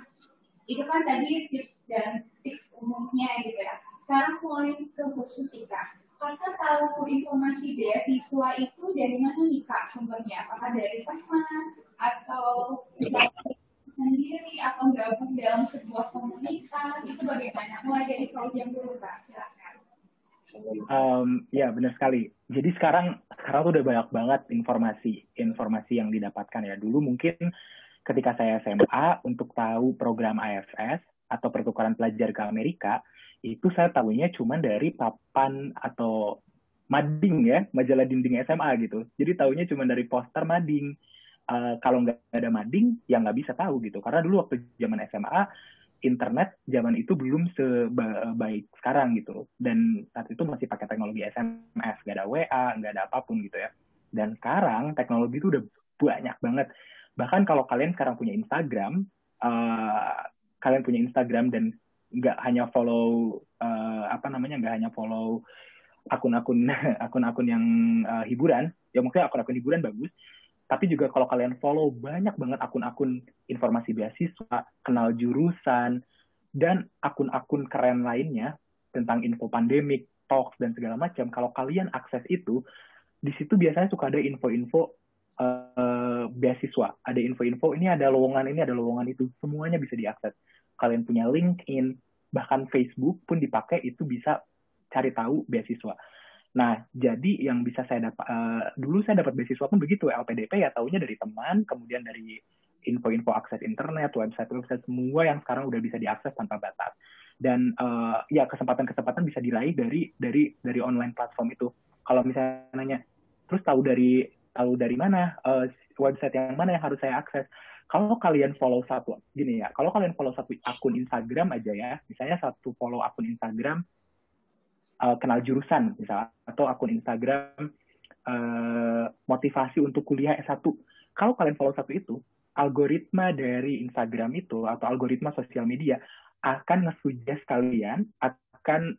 itu kan tadi tips dan tips umumnya gitu ya. Sekarang mulai ke khusus nih Kak. Kakak tahu informasi beasiswa itu dari mana nih Kak sumbernya? Apakah dari teman atau sendiri atau gabung dalam sebuah komunitas itu bagaimana? Mulai dari Kak Ujang dulu, Kak. Silakan. Ya benar sekali. Jadi sekarang tuh udah banyak banget informasi yang didapatkan ya. Dulu mungkin ketika saya SMA untuk tahu program AFS atau pertukaran pelajar ke Amerika, itu saya tahunya cuma dari papan atau mading ya, majalah dinding SMA gitu. Jadi tahunya cuma dari poster mading. Kalau nggak ada mading, ya nggak bisa tahu gitu. Karena dulu waktu zaman SMA, internet zaman itu belum sebaik sekarang gitu. Dan saat itu masih pakai teknologi SMS, nggak ada WA, nggak ada apapun gitu ya. Dan sekarang teknologi itu udah banyak banget. Bahkan kalau kalian sekarang punya Instagram, dan nggak hanya follow nggak hanya follow akun-akun akun-akun yang hiburan, ya maksudnya akun-akun hiburan bagus, tapi juga kalau kalian follow banyak banget akun-akun informasi beasiswa, kenal jurusan, dan akun-akun keren lainnya tentang info pandemik, talks, dan segala macam, kalau kalian akses itu, di situ biasanya suka ada info-info beasiswa, ada info-info ini ada lowongan itu, semuanya bisa diakses. Kalian punya LinkedIn, bahkan Facebook pun dipakai, itu bisa cari tahu beasiswa. Nah, jadi yang bisa saya dapat, dulu saya dapat beasiswa pun begitu, LPDP ya taunya dari teman, kemudian dari info-info akses internet, website semua yang sekarang udah bisa diakses tanpa batas. Dan ya kesempatan-kesempatan bisa diraih dari online platform itu. Kalau misalnya nanya, terus tahu dari mana, website yang mana yang harus saya akses? Kalau kalian follow satu akun Instagram aja ya, misalnya satu follow akun Instagram kenal jurusan misalnya, atau akun Instagram motivasi untuk kuliah S1. Kalau kalian follow satu itu, algoritma dari Instagram itu atau algoritma sosial media akan nge-suggest kalian, akan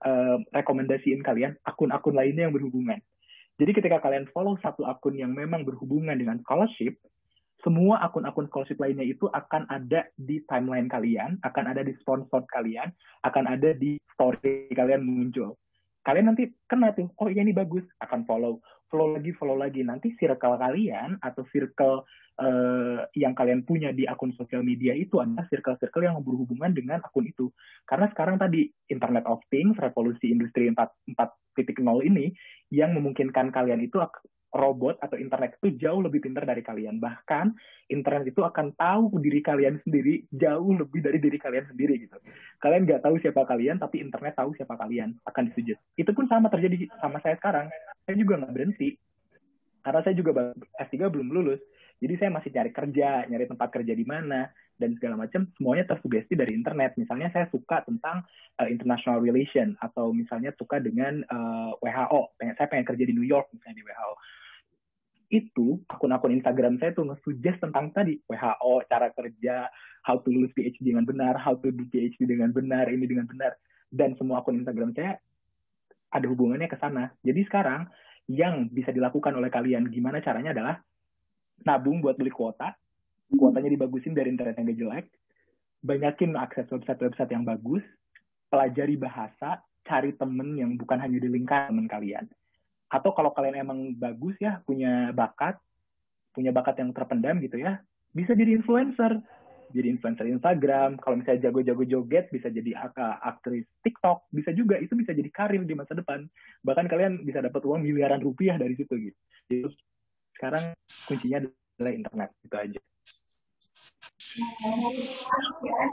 rekomendasiin kalian akun-akun lainnya yang berhubungan. Jadi ketika kalian follow satu akun yang memang berhubungan dengan scholarship, semua akun-akun scholarship lainnya itu akan ada di timeline kalian, akan ada di sponsor kalian, akan ada di story kalian muncul. Kalian nanti kena tuh, oh iya ini bagus, akan follow lagi. Nanti circle kalian atau circle yang kalian punya di akun sosial media itu adalah circle-circle yang berhubungan dengan akun itu. Karena sekarang tadi Internet of Things, revolusi industri 4.0 ini yang memungkinkan kalian itu robot atau internet itu jauh lebih pintar dari kalian. Bahkan internet itu akan tahu diri kalian sendiri jauh lebih dari diri kalian sendiri gitu. Kalian nggak tahu siapa kalian, tapi internet tahu siapa kalian, akan disuggest. Itu pun sama terjadi sama saya sekarang. Saya juga nggak berhenti. Karena saya juga S3 belum lulus. Jadi saya masih cari kerja, nyari tempat kerja di mana, dan segala macam, semuanya tersugesti dari internet. Misalnya saya suka tentang international relation, atau misalnya suka dengan WHO. Saya pengen kerja di New York, misalnya di WHO. Itu akun-akun Instagram saya tuh nge-suggest tentang tadi WHO, cara kerja, how to lulus PhD dengan benar, how to do PhD dengan benar, ini dengan benar, dan semua akun Instagram saya ada hubungannya ke sana. Jadi sekarang yang bisa dilakukan oleh kalian gimana caranya adalah nabung buat beli kuotanya dibagusin dari internet yang gak jelek, banyakin akses website-website yang bagus, pelajari bahasa, cari temen yang bukan hanya di lingkaran temen kalian. Atau kalau kalian emang bagus ya, punya bakat yang terpendam gitu ya, bisa jadi influencer Instagram. Kalau misalnya jago-jago joget, bisa jadi aktris TikTok, bisa juga, itu bisa jadi karir di masa depan. Bahkan kalian bisa dapat uang miliaran rupiah dari situ gitu. Jadi sekarang kuncinya adalah internet, itu aja.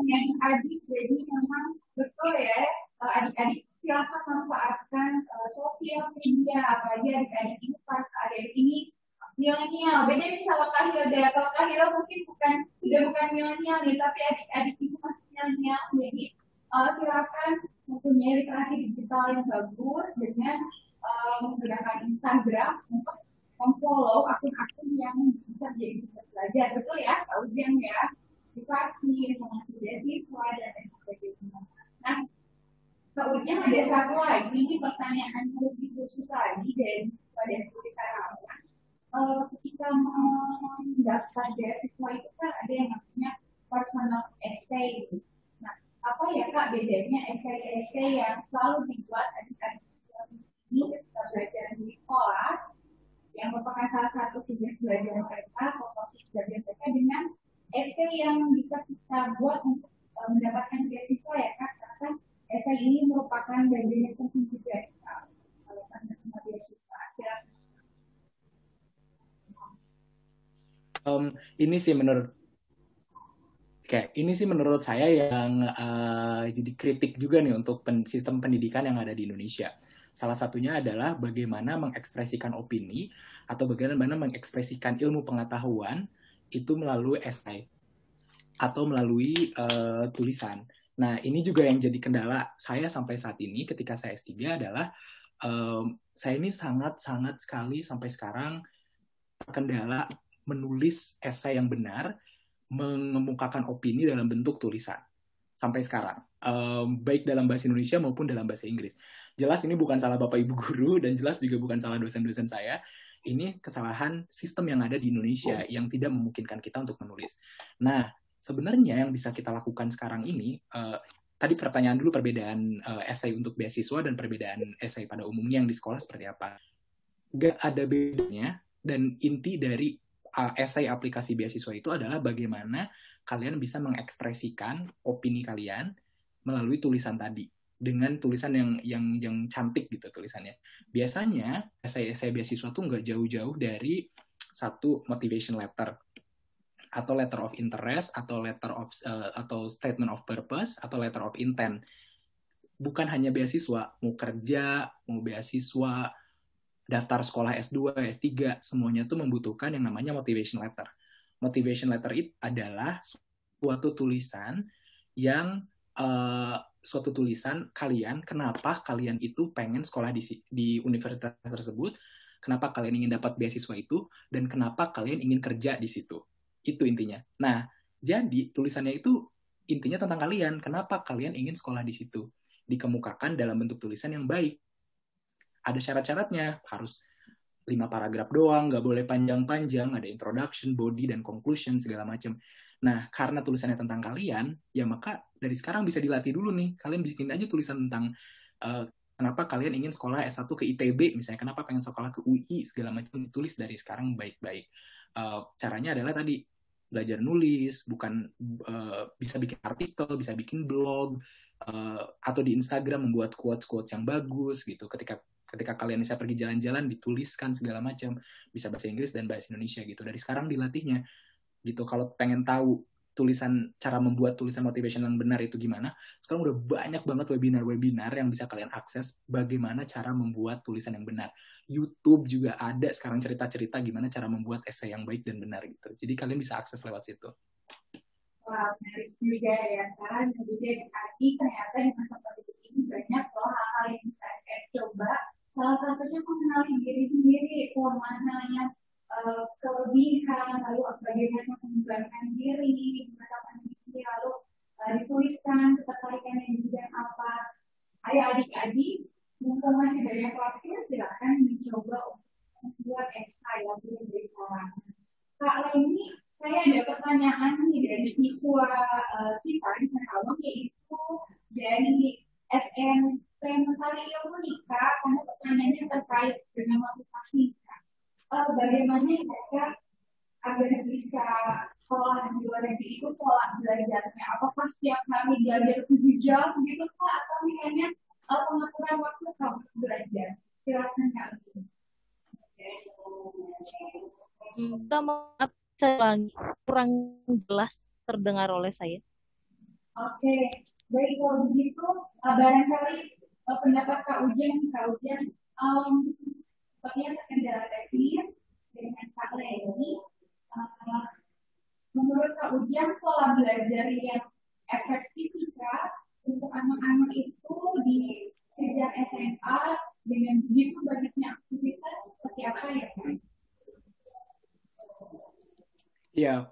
Yang adik, jadi memang betul ya, adik-adik silakan manfaatkan sosial media, apalagi adik-adik ini pas adik ini milenial. Beda nih sama Kak Hilda. Kalau Kak Hilda mungkin sudah bukan milenial nih, tapi adik-adik itu masih milenial. Jadi silakan mempunyai literasi digital yang bagus dengan menggunakan Instagram untuk memfollow akun-akun yang bisa menjadi sumber belajar. Betul ya, Kak Ujang ya? Motivasi, informasi beasiswa, dan lain sebagainya. Nah, Kak Ujang ada satu lagi nih pertanyaan lebih khusus lagi dari diskusi Karawang. Ketika mendaftar beasiswa itu kan ada yang namanya personal essay. Nah, apa ya Kak bedanya essay yang selalu dibuat adik-adik siswa ini ketika belajar di sekolah, yang merupakan salah satu tugas belajar mereka atau proses belajar mereka, dengan essay yang bisa kita buat untuk mendapatkan beasiswa ya Kak, karena kan essay ini merupakan bagian yang penting juga kalau penerima beasiswa. Ini sih menurut saya yang jadi kritik juga nih untuk sistem pendidikan yang ada di Indonesia. Salah satunya adalah bagaimana mengekspresikan opini atau bagaimana mengekspresikan ilmu pengetahuan itu melalui esai atau melalui tulisan. Nah, ini juga yang jadi kendala saya sampai saat ini ketika saya S3 adalah saya ini sangat-sangat sekali sampai sekarang terkendala menulis esai yang benar, mengemukakan opini dalam bentuk tulisan sampai sekarang, baik dalam bahasa Indonesia maupun dalam bahasa Inggris. Jelas ini bukan salah Bapak Ibu guru dan jelas juga bukan salah dosen-dosen saya. Ini kesalahan sistem yang ada di Indonesia yang tidak memungkinkan kita untuk menulis. Nah, sebenarnya yang bisa kita lakukan sekarang ini, tadi pertanyaan dulu perbedaan esai untuk beasiswa dan perbedaan esai pada umumnya yang di sekolah seperti apa. Gak ada bedanya, dan inti dari esai aplikasi beasiswa itu adalah bagaimana kalian bisa mengekspresikan opini kalian melalui tulisan tadi dengan tulisan yang cantik gitu tulisannya. Biasanya esai beasiswa tuh nggak jauh-jauh dari satu motivation letter atau letter of interest atau atau statement of purpose atau letter of intent. Bukan hanya beasiswa, mau kerja, mau beasiswa, daftar sekolah S2, S3, semuanya tuh membutuhkan yang namanya motivation letter. Motivation letter itu adalah suatu tulisan yang suatu tulisan kalian, kenapa kalian itu pengen sekolah di universitas tersebut, kenapa kalian ingin dapat beasiswa itu, dan kenapa kalian ingin kerja di situ. Itu intinya. Nah, jadi tulisannya itu intinya tentang kalian, kenapa kalian ingin sekolah di situ. Dikemukakan dalam bentuk tulisan yang baik. Ada syarat-syaratnya, harus 5 paragraf doang, nggak boleh panjang-panjang, ada introduction, body, dan conclusion, segala macam. Nah, karena tulisannya tentang kalian, ya maka dari sekarang bisa dilatih dulu nih. Kalian bikin aja tulisan tentang kenapa kalian ingin sekolah S1 ke ITB, misalnya kenapa pengen sekolah ke UI, segala macam, ditulis dari sekarang baik-baik. Caranya adalah tadi, belajar nulis, bukan bisa bikin artikel, bisa bikin blog, atau di Instagram membuat quotes-quotes yang bagus gitu. Ketika kalian bisa pergi jalan-jalan, dituliskan segala macam, bisa bahasa Inggris dan bahasa Indonesia gitu. Dari sekarang dilatihnya gitu. Kalau pengen tahu cara membuat tulisan motivation yang benar itu gimana, sekarang udah banyak banget webinar-webinar yang bisa kalian akses bagaimana cara membuat tulisan yang benar. YouTube juga ada sekarang cerita-cerita gimana cara membuat esai yang baik dan benar gitu. Jadi kalian bisa akses lewat situ. Wah, menarik juga ya. Sekarang juga tadi ternyata di masa politik ini banyak loh hal-hal yang bisa saya coba. Salah satunya mengenali diri sendiri, kelemahannya, kelebihan, lalu bagaimana mengembangkan diri, merasakan diri, lalu dituliskan ketertarikan yang juga apa. Ayo adik-adik, mumpung masih banyak waktu, silakan mencoba untuk membuat esai yang dari sekarang. Kak Leni, saya ada pertanyaan nih dari siswa kita di Karawang, yaitu dari SMP Mentari Ilmu nih Kak, karena pertanyaannya terkait dengan motivasi Kak. Bagaimana ya agar bisa sekolah di luar negeri itu pola belajarnya? Apakah setiap hari belajar 7 jam gitu Kak, atau misalnya pengaturan waktu Kak untuk belajar? Silakan Kak. Minta maaf, saya ulangi, kurang jelas terdengar oleh saya. Oke, baik kalau begitu barangkali pendapat Kak Ujang sepertinya terkendala teknis dengan Kak Leni. Menurut Kak Ujang, pola belajar yang efektif Kak untuk anak-anak itu di jenjang SMA dengan begitu banyaknya aktivitas seperti apa ya Kak? Ya,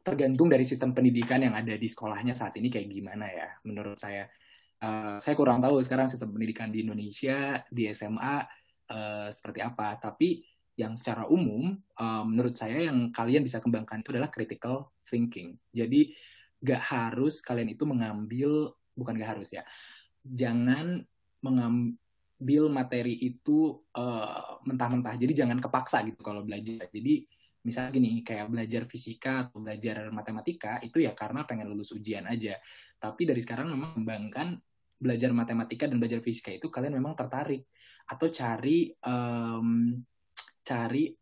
tergantung dari sistem pendidikan yang ada di sekolahnya saat ini kayak gimana ya. Menurut saya kurang tahu sekarang sistem pendidikan di Indonesia di SMA seperti apa. Tapi yang secara umum, menurut saya yang kalian bisa kembangkan itu adalah critical thinking. Jadi gak harus kalian itu bukan gak harus ya. Jangan mengambil materi itu mentah-mentah. Jadi jangan kepaksa gitu kalau belajar. Jadi Misalnya gini, kayak belajar fisika atau belajar matematika, itu ya karena pengen lulus ujian aja. Tapi dari sekarang memang mengembangkan belajar matematika dan belajar fisika itu kalian memang tertarik. Atau cari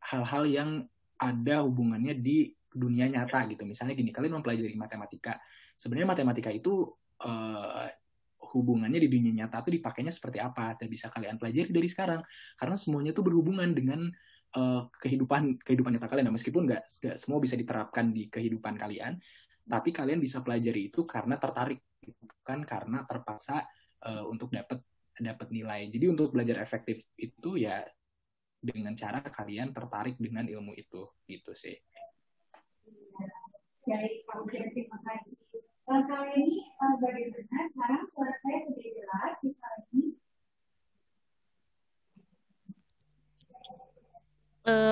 hal-hal yang ada hubungannya di dunia nyata gitu. Misalnya gini, kalian mempelajari matematika. Sebenarnya matematika itu hubungannya di dunia nyata itu dipakainya seperti apa, dan bisa kalian pelajari dari sekarang karena semuanya itu berhubungan dengan kehidupan nyata kalian. Nah, meskipun nggak semua bisa diterapkan di kehidupan kalian, tapi kalian bisa pelajari itu karena tertarik, bukan karena terpaksa untuk dapat nilai. Jadi untuk belajar efektif itu ya dengan cara kalian tertarik dengan ilmu itu, gitu sih. Baik, Pak Ujian, terima kasih. Kali ini bagaimana? Sekarang suara saya sudah jelas di kali ini.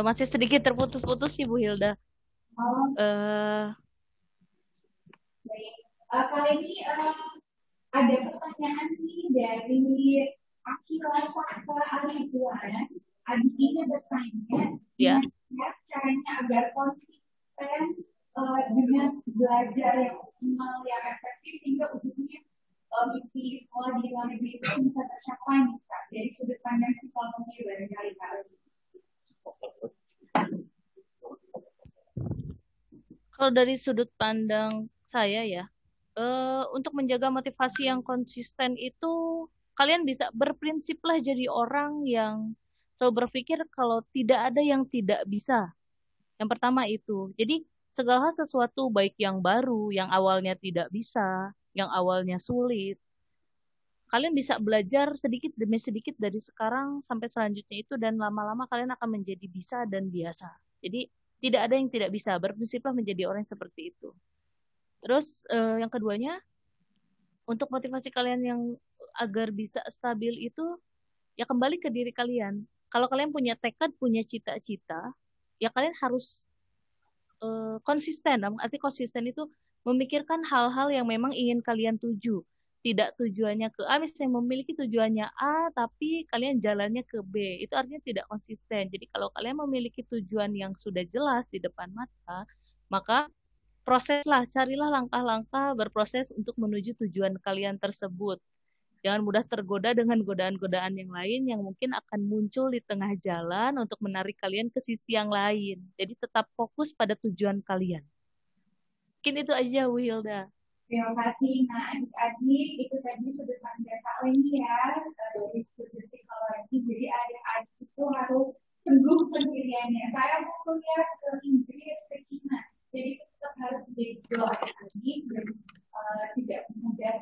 Masih sedikit terputus-putus sih Bu Hilda. Baik. Kali ini ada pertanyaan nih dari Akila Sakra Aribuan. Adik ini bertanya, Ya. Caranya agar konsisten dengan belajar yang optimal, yang efektif, sehingga ujungnya mimpi sekolah di luar negeri itu bisa tercapai nih, Kak, dari sudut pandang psikologi barangkali, Kak. Kalau dari sudut pandang saya ya, untuk menjaga motivasi yang konsisten itu kalian bisa berprinsiplah jadi orang yang selalu berpikir kalau tidak ada yang tidak bisa. Yang pertama itu. Jadi segala sesuatu baik yang baru, yang awalnya tidak bisa, yang awalnya sulit, kalian bisa belajar sedikit demi sedikit dari sekarang sampai selanjutnya itu, dan lama-lama kalian akan menjadi bisa dan biasa. Jadi tidak ada yang tidak bisa, berprinsiplah menjadi orang seperti itu. Terus yang keduanya, untuk motivasi kalian yang agar bisa stabil itu, ya kembali ke diri kalian. Kalau kalian punya tekad, punya cita-cita, ya kalian harus konsisten. Arti konsisten itu memikirkan hal-hal yang memang ingin kalian tuju. Tidak tujuannya ke A, misalnya memiliki tujuannya A, tapi kalian jalannya ke B. Itu artinya tidak konsisten. Jadi kalau kalian memiliki tujuan yang sudah jelas di depan mata, maka proseslah, carilah langkah-langkah berproses untuk menuju tujuan kalian tersebut. Jangan mudah tergoda dengan godaan-godaan yang lain yang mungkin akan muncul di tengah jalan untuk menarik kalian ke sisi yang lain. Jadi tetap fokus pada tujuan kalian. Mungkin itu aja, Bu Hilda. Terima kasih. Nah, adik-adik, itu tadi sudut pandang Kak Leni ya, dari sudut psikologi. Jadi adik-adik itu harus teguh pendiriannya. Saya mau kuliah ke Inggris, ke Cina. Jadi tetap harus menjadi dua adik-adik dan tidak mudah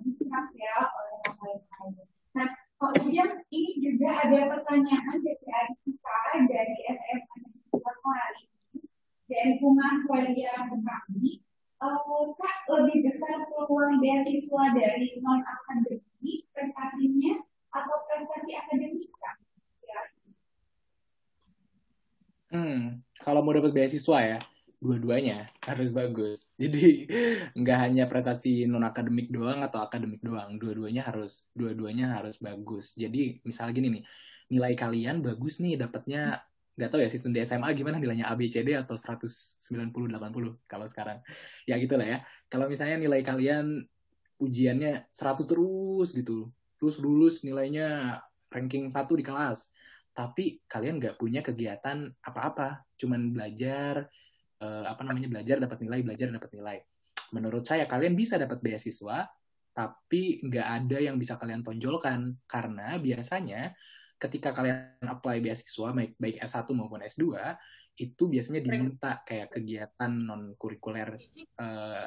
diserang ya oleh yang lain-lain. Nah, kemudian ini juga ada pertanyaan dari adik kita dari SMA dari Bunga Kuliah Bekasi. Kak, lebih besar peluang beasiswa dari non-akademik prestasinya atau prestasi akademik, Kak? Ya. Kalau mau dapat beasiswa ya, dua-duanya harus bagus. Jadi nggak hanya prestasi non akademik doang atau akademik doang, dua-duanya harus bagus. Jadi misalnya gini nih, nilai kalian bagus nih, dapatnya nggak tahu ya sistem di SMA gimana, nilainya A B C D atau 190 80 kalau sekarang. Ya gitulah ya. Kalau misalnya nilai kalian ujiannya 100 terus gitu, terus lulus nilainya ranking 1 di kelas, tapi kalian nggak punya kegiatan apa-apa, cuman belajar dapat nilai. Menurut saya kalian bisa dapat beasiswa, tapi nggak ada yang bisa kalian tonjolkan, karena biasanya ketika kalian apply beasiswa baik S1 maupun S2 itu biasanya diminta kayak kegiatan non kurikuler,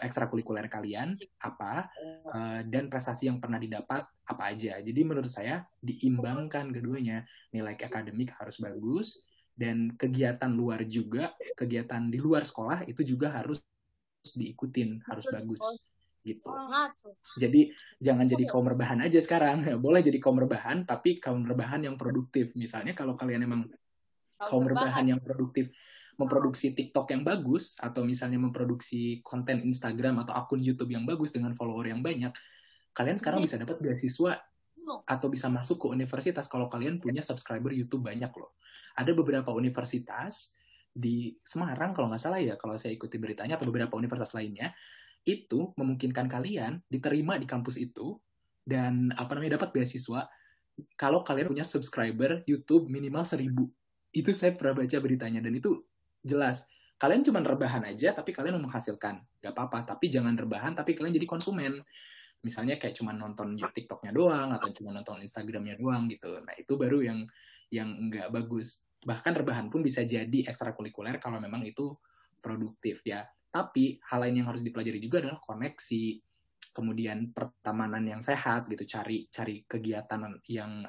ekstrakurikuler kalian apa, dan prestasi yang pernah didapat apa aja. Jadi menurut saya diimbangkan keduanya, nilai akademik harus bagus dan kegiatan luar juga, kegiatan di luar sekolah itu juga harus diikutin, harus bagus gitu. Jadi jangan jadi kaum rebahan aja sekarang. Boleh jadi kaum rebahan, tapi kaum rebahan yang produktif. Misalnya kalau kalian emang kaum rebahan yang produktif, memproduksi TikTok yang bagus, atau misalnya memproduksi konten Instagram atau akun YouTube yang bagus dengan follower yang banyak, kalian sekarang bisa dapat beasiswa atau bisa masuk ke universitas kalau kalian punya subscriber YouTube banyak loh. Ada beberapa universitas di Semarang kalau nggak salah ya, kalau saya ikuti beritanya, atau beberapa universitas lainnya, itu memungkinkan kalian diterima di kampus itu dan dapat beasiswa kalau kalian punya subscriber YouTube minimal 1.000. Itu saya pernah baca beritanya dan itu jelas. Kalian cuma rebahan aja tapi kalian menghasilkan, nggak apa-apa. Tapi jangan rebahan tapi kalian jadi konsumen. Misalnya kayak cuma nonton TikTok-nya doang atau cuma nonton Instagram-nya doang gitu. Nah itu baru yang nggak bagus. Bahkan rebahan pun bisa jadi ekstrakurikuler kalau memang itu produktif ya. Tapi hal lain yang harus dipelajari juga adalah koneksi, kemudian pertemanan yang sehat gitu, cari kegiatan yang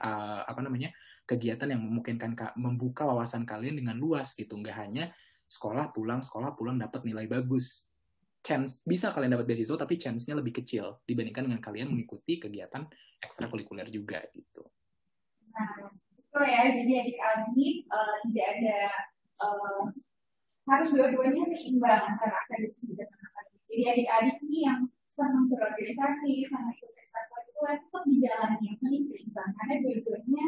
kegiatan yang memungkinkan membuka wawasan kalian dengan luas gitu, nggak hanya sekolah pulang dapat nilai bagus. Chance bisa kalian dapat beasiswa tapi chance-nya lebih kecil dibandingkan dengan kalian mengikuti kegiatan ekstrakurikuler juga gitu. Nah, betul ya, jadi adik-adik tidak ada harus dua-duanya seimbang antara akademis dan akademik. Jadi adik-adik ini yang senang berorganisasi, sama ikut ekstrakurikuler tetap dijalani yang paling seimbang karena dua-duanya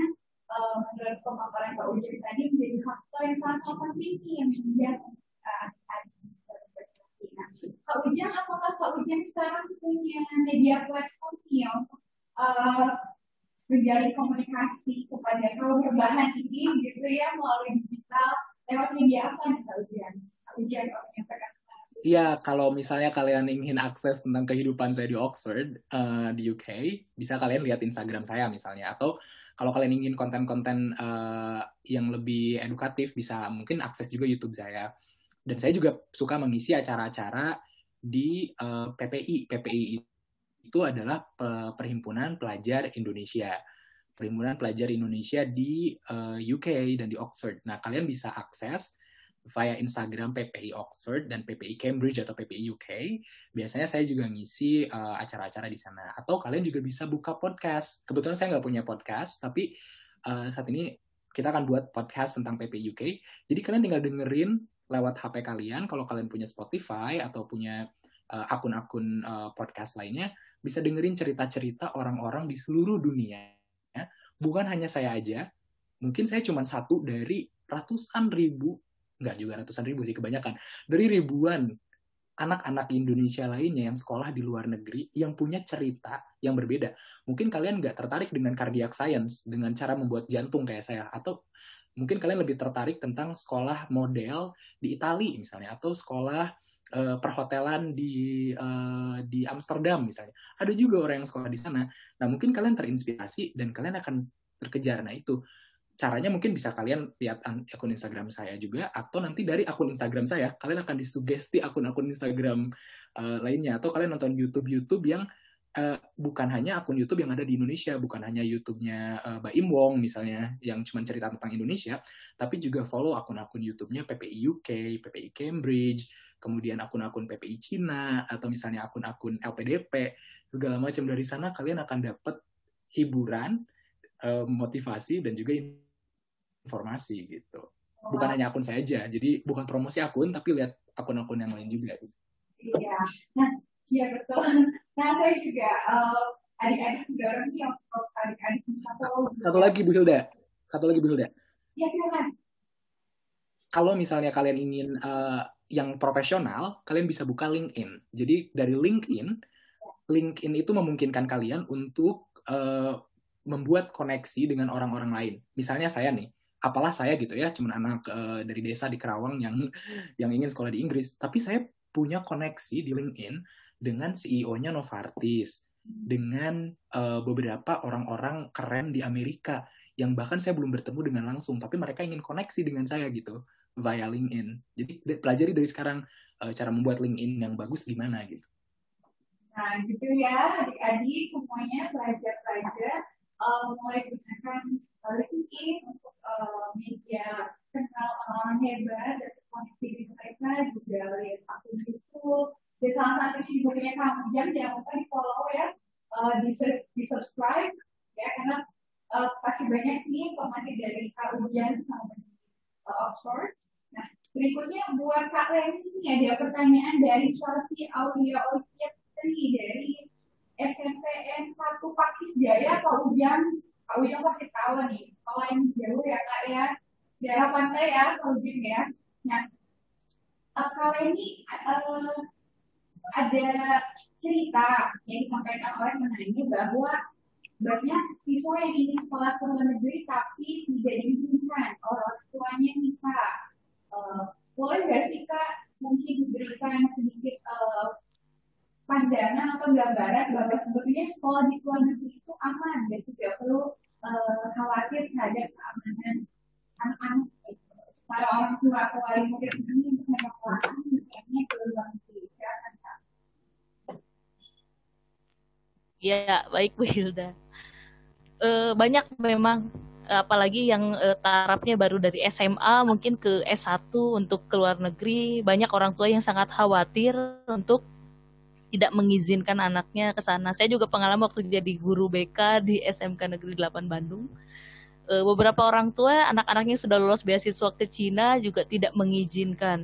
menurut pemaparan Kak Ujian tadi menjadi faktor yang sangat penting yang menjadi adik-adik. Nah, Kak Ujian, apakah Kak Ujian sekarang punya media platform ya untuk menjalin komunikasi kepada kaum rebahan ini gitu ya melalui digital lewat media apa nih Kak Ujian? Kak Ujian kalau menyampaikan. Iya, kalau misalnya kalian ingin akses tentang kehidupan saya di Oxford, di UK, bisa kalian lihat Instagram saya misalnya. Atau kalau kalian ingin konten-konten yang lebih edukatif, bisa mungkin akses juga YouTube saya. Dan saya juga suka mengisi acara-acara di PPI. PPI itu adalah Perhimpunan Pelajar Indonesia. Perhimpunan Pelajar Indonesia di UK dan di Oxford. Nah, kalian bisa akses via Instagram PPI Oxford dan PPI Cambridge atau PPI UK. Biasanya saya juga ngisi acara-acara di sana. Atau kalian juga bisa buka podcast. Kebetulan saya nggak punya podcast, tapi saat ini kita akan buat podcast tentang PPI UK. Jadi kalian tinggal dengerin lewat HP kalian. Kalau kalian punya Spotify atau punya akun-akun podcast lainnya, bisa dengerin cerita-cerita orang-orang di seluruh dunia. Bukan hanya saya aja. Mungkin saya cuma satu dari ratusan ribu, nggak juga ratusan ribu sih, kebanyakan dari ribuan anak-anak Indonesia lainnya yang sekolah di luar negeri yang punya cerita yang berbeda. Mungkin kalian nggak tertarik dengan cardiac science, dengan cara membuat jantung kayak saya, atau mungkin kalian lebih tertarik tentang sekolah model di Italia misalnya, atau sekolah perhotelan di Amsterdam misalnya. Ada juga orang yang sekolah di sana. Nah mungkin kalian terinspirasi dan kalian akan terkejar. Nah itu caranya mungkin bisa kalian lihat akun Instagram saya juga, atau nanti dari akun Instagram saya, kalian akan disugesti akun-akun Instagram lainnya, atau kalian nonton YouTube yang bukan hanya akun YouTube yang ada di Indonesia, bukan hanya YouTube-nya Baim Wong misalnya, yang cuma cerita tentang Indonesia, tapi juga follow akun-akun YouTube-nya PPI UK, PPI Cambridge, kemudian akun-akun PPI Cina, atau misalnya akun-akun LPDP, segala macam. Dari sana kalian akan dapat hiburan, motivasi, dan juga informasi gitu. Bukan hanya akun saya aja, jadi bukan promosi akun, tapi lihat akun-akun yang lain juga. Iya, nah, iya betul. Nah, saya juga adik-adik mendorong nih untuk adik-adik Satu lagi Bu Hilda. Ya silakan. Kalau misalnya kalian ingin yang profesional, kalian bisa buka LinkedIn. Jadi dari LinkedIn itu memungkinkan kalian untuk membuat koneksi dengan orang-orang lain. Misalnya saya nih, apalah saya gitu ya, cuma anak dari desa di Kerawang yang ingin sekolah di Inggris, tapi saya punya koneksi di LinkedIn dengan CEO-nya Novartis, dengan beberapa orang-orang keren di Amerika yang bahkan saya belum bertemu dengan langsung, tapi mereka ingin koneksi dengan saya gitu via LinkedIn. Jadi pelajari dari sekarang cara membuat LinkedIn yang bagus gimana gitu. Nah, gitu ya adik-adik semuanya belajar mulai gunakan LinkedIn untuk media kenal orang-orang hebat dan koneksi di mereka, juga lihat akun YouTube. Dan salah satunya juga punya Kang Ujang, jangan lupa di follow ya, di subscribe ya, karena pasti banyak nih informasi dari Kang Ujang sama Oxford. Nah, berikutnya buat Kak Reni ini ada pertanyaan dari Chelsea Aulia Olivia dari SNPN 1 Pakis Jaya. Kak Ujang pasti tahu nih, sekolah yang jauh ya Kak ya, daerah pantai ya Kak Ujang ya. Nah, kalau ini ada cerita yang disampaikan oleh penanya bahwa banyak siswa yang ingin sekolah ke luar negeri tapi tidak diizinkan orang tuanya minta. Boleh nggak sih Kak mungkin diberikan sedikit pandangan atau gambaran bahwa sebetulnya sekolah di luar negeri itu aman dan tidak perlu khawatir terhadap keamanan anak-anak para orang tua atau wali murid ini untuk menyekolahkan anaknya ke luar negeri. Silakan, Kak. Ya, baik Bu Hilda. Banyak memang, apalagi yang tarafnya baru dari SMA mungkin ke S1 untuk ke luar negeri, banyak orang tua yang sangat khawatir untuk tidak mengizinkan anaknya ke sana. Saya juga pengalaman waktu jadi guru BK di SMK Negeri 8 Bandung. Beberapa orang tua anak-anaknya sudah lulus beasiswa ke Cina juga tidak mengizinkan.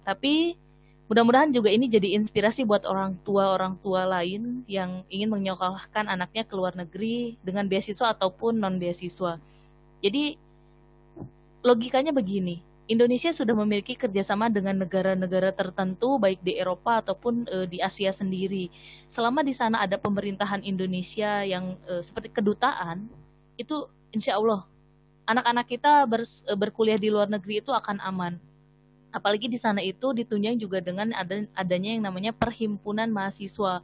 Tapi mudah-mudahan juga ini jadi inspirasi buat orang tua lain yang ingin menyekolahkan anaknya ke luar negeri dengan beasiswa ataupun non beasiswa. Jadi logikanya begini, Indonesia sudah memiliki kerjasama dengan negara-negara tertentu baik di Eropa ataupun di Asia sendiri. Selama di sana ada pemerintahan Indonesia yang seperti kedutaan, itu insya Allah anak-anak kita berkuliah di luar negeri itu akan aman. Apalagi di sana itu ditunjang juga dengan adanya yang namanya Perhimpunan Mahasiswa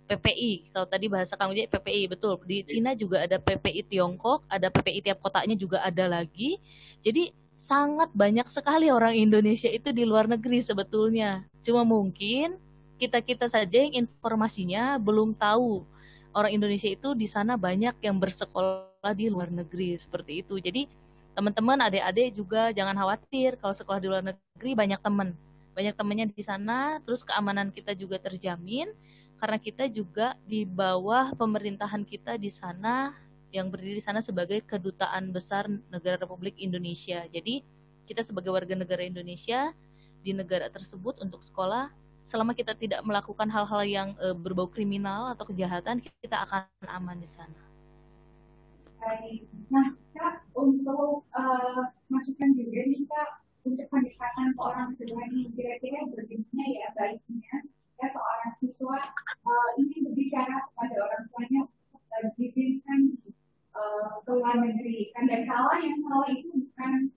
PPI. Kalau tadi bahasa kamu jadi PPI, betul. Di Cina juga ada PPI Tiongkok, ada PPI tiap kotanya juga ada lagi. Jadi sangat banyak sekali orang Indonesia itu di luar negeri sebetulnya. Cuma mungkin kita-kita saja yang informasinya belum tahu. Orang Indonesia itu di sana banyak yang bersekolah di luar negeri seperti itu. Jadi teman-teman, adik-adik juga jangan khawatir kalau sekolah di luar negeri banyak teman. Banyak temannya di sana, terus keamanan kita juga terjamin karena kita juga di bawah pemerintahan kita di sana yang berdiri di sana sebagai Kedutaan Besar Negara Republik Indonesia. Jadi kita sebagai warga negara Indonesia di negara tersebut untuk sekolah, selama kita tidak melakukan hal-hal yang berbau kriminal atau kejahatan, kita akan aman di sana. Baik. Nah, Kak, untuk masukan juga nih Kak, untuk pendekatan ke orang tua ini kira-kira bagaimana ya baiknya ya seorang siswa ini berbicara kepada orang tuanya untuk diizinkan ke luar negeri. Kan dari salah yang salah itu bukan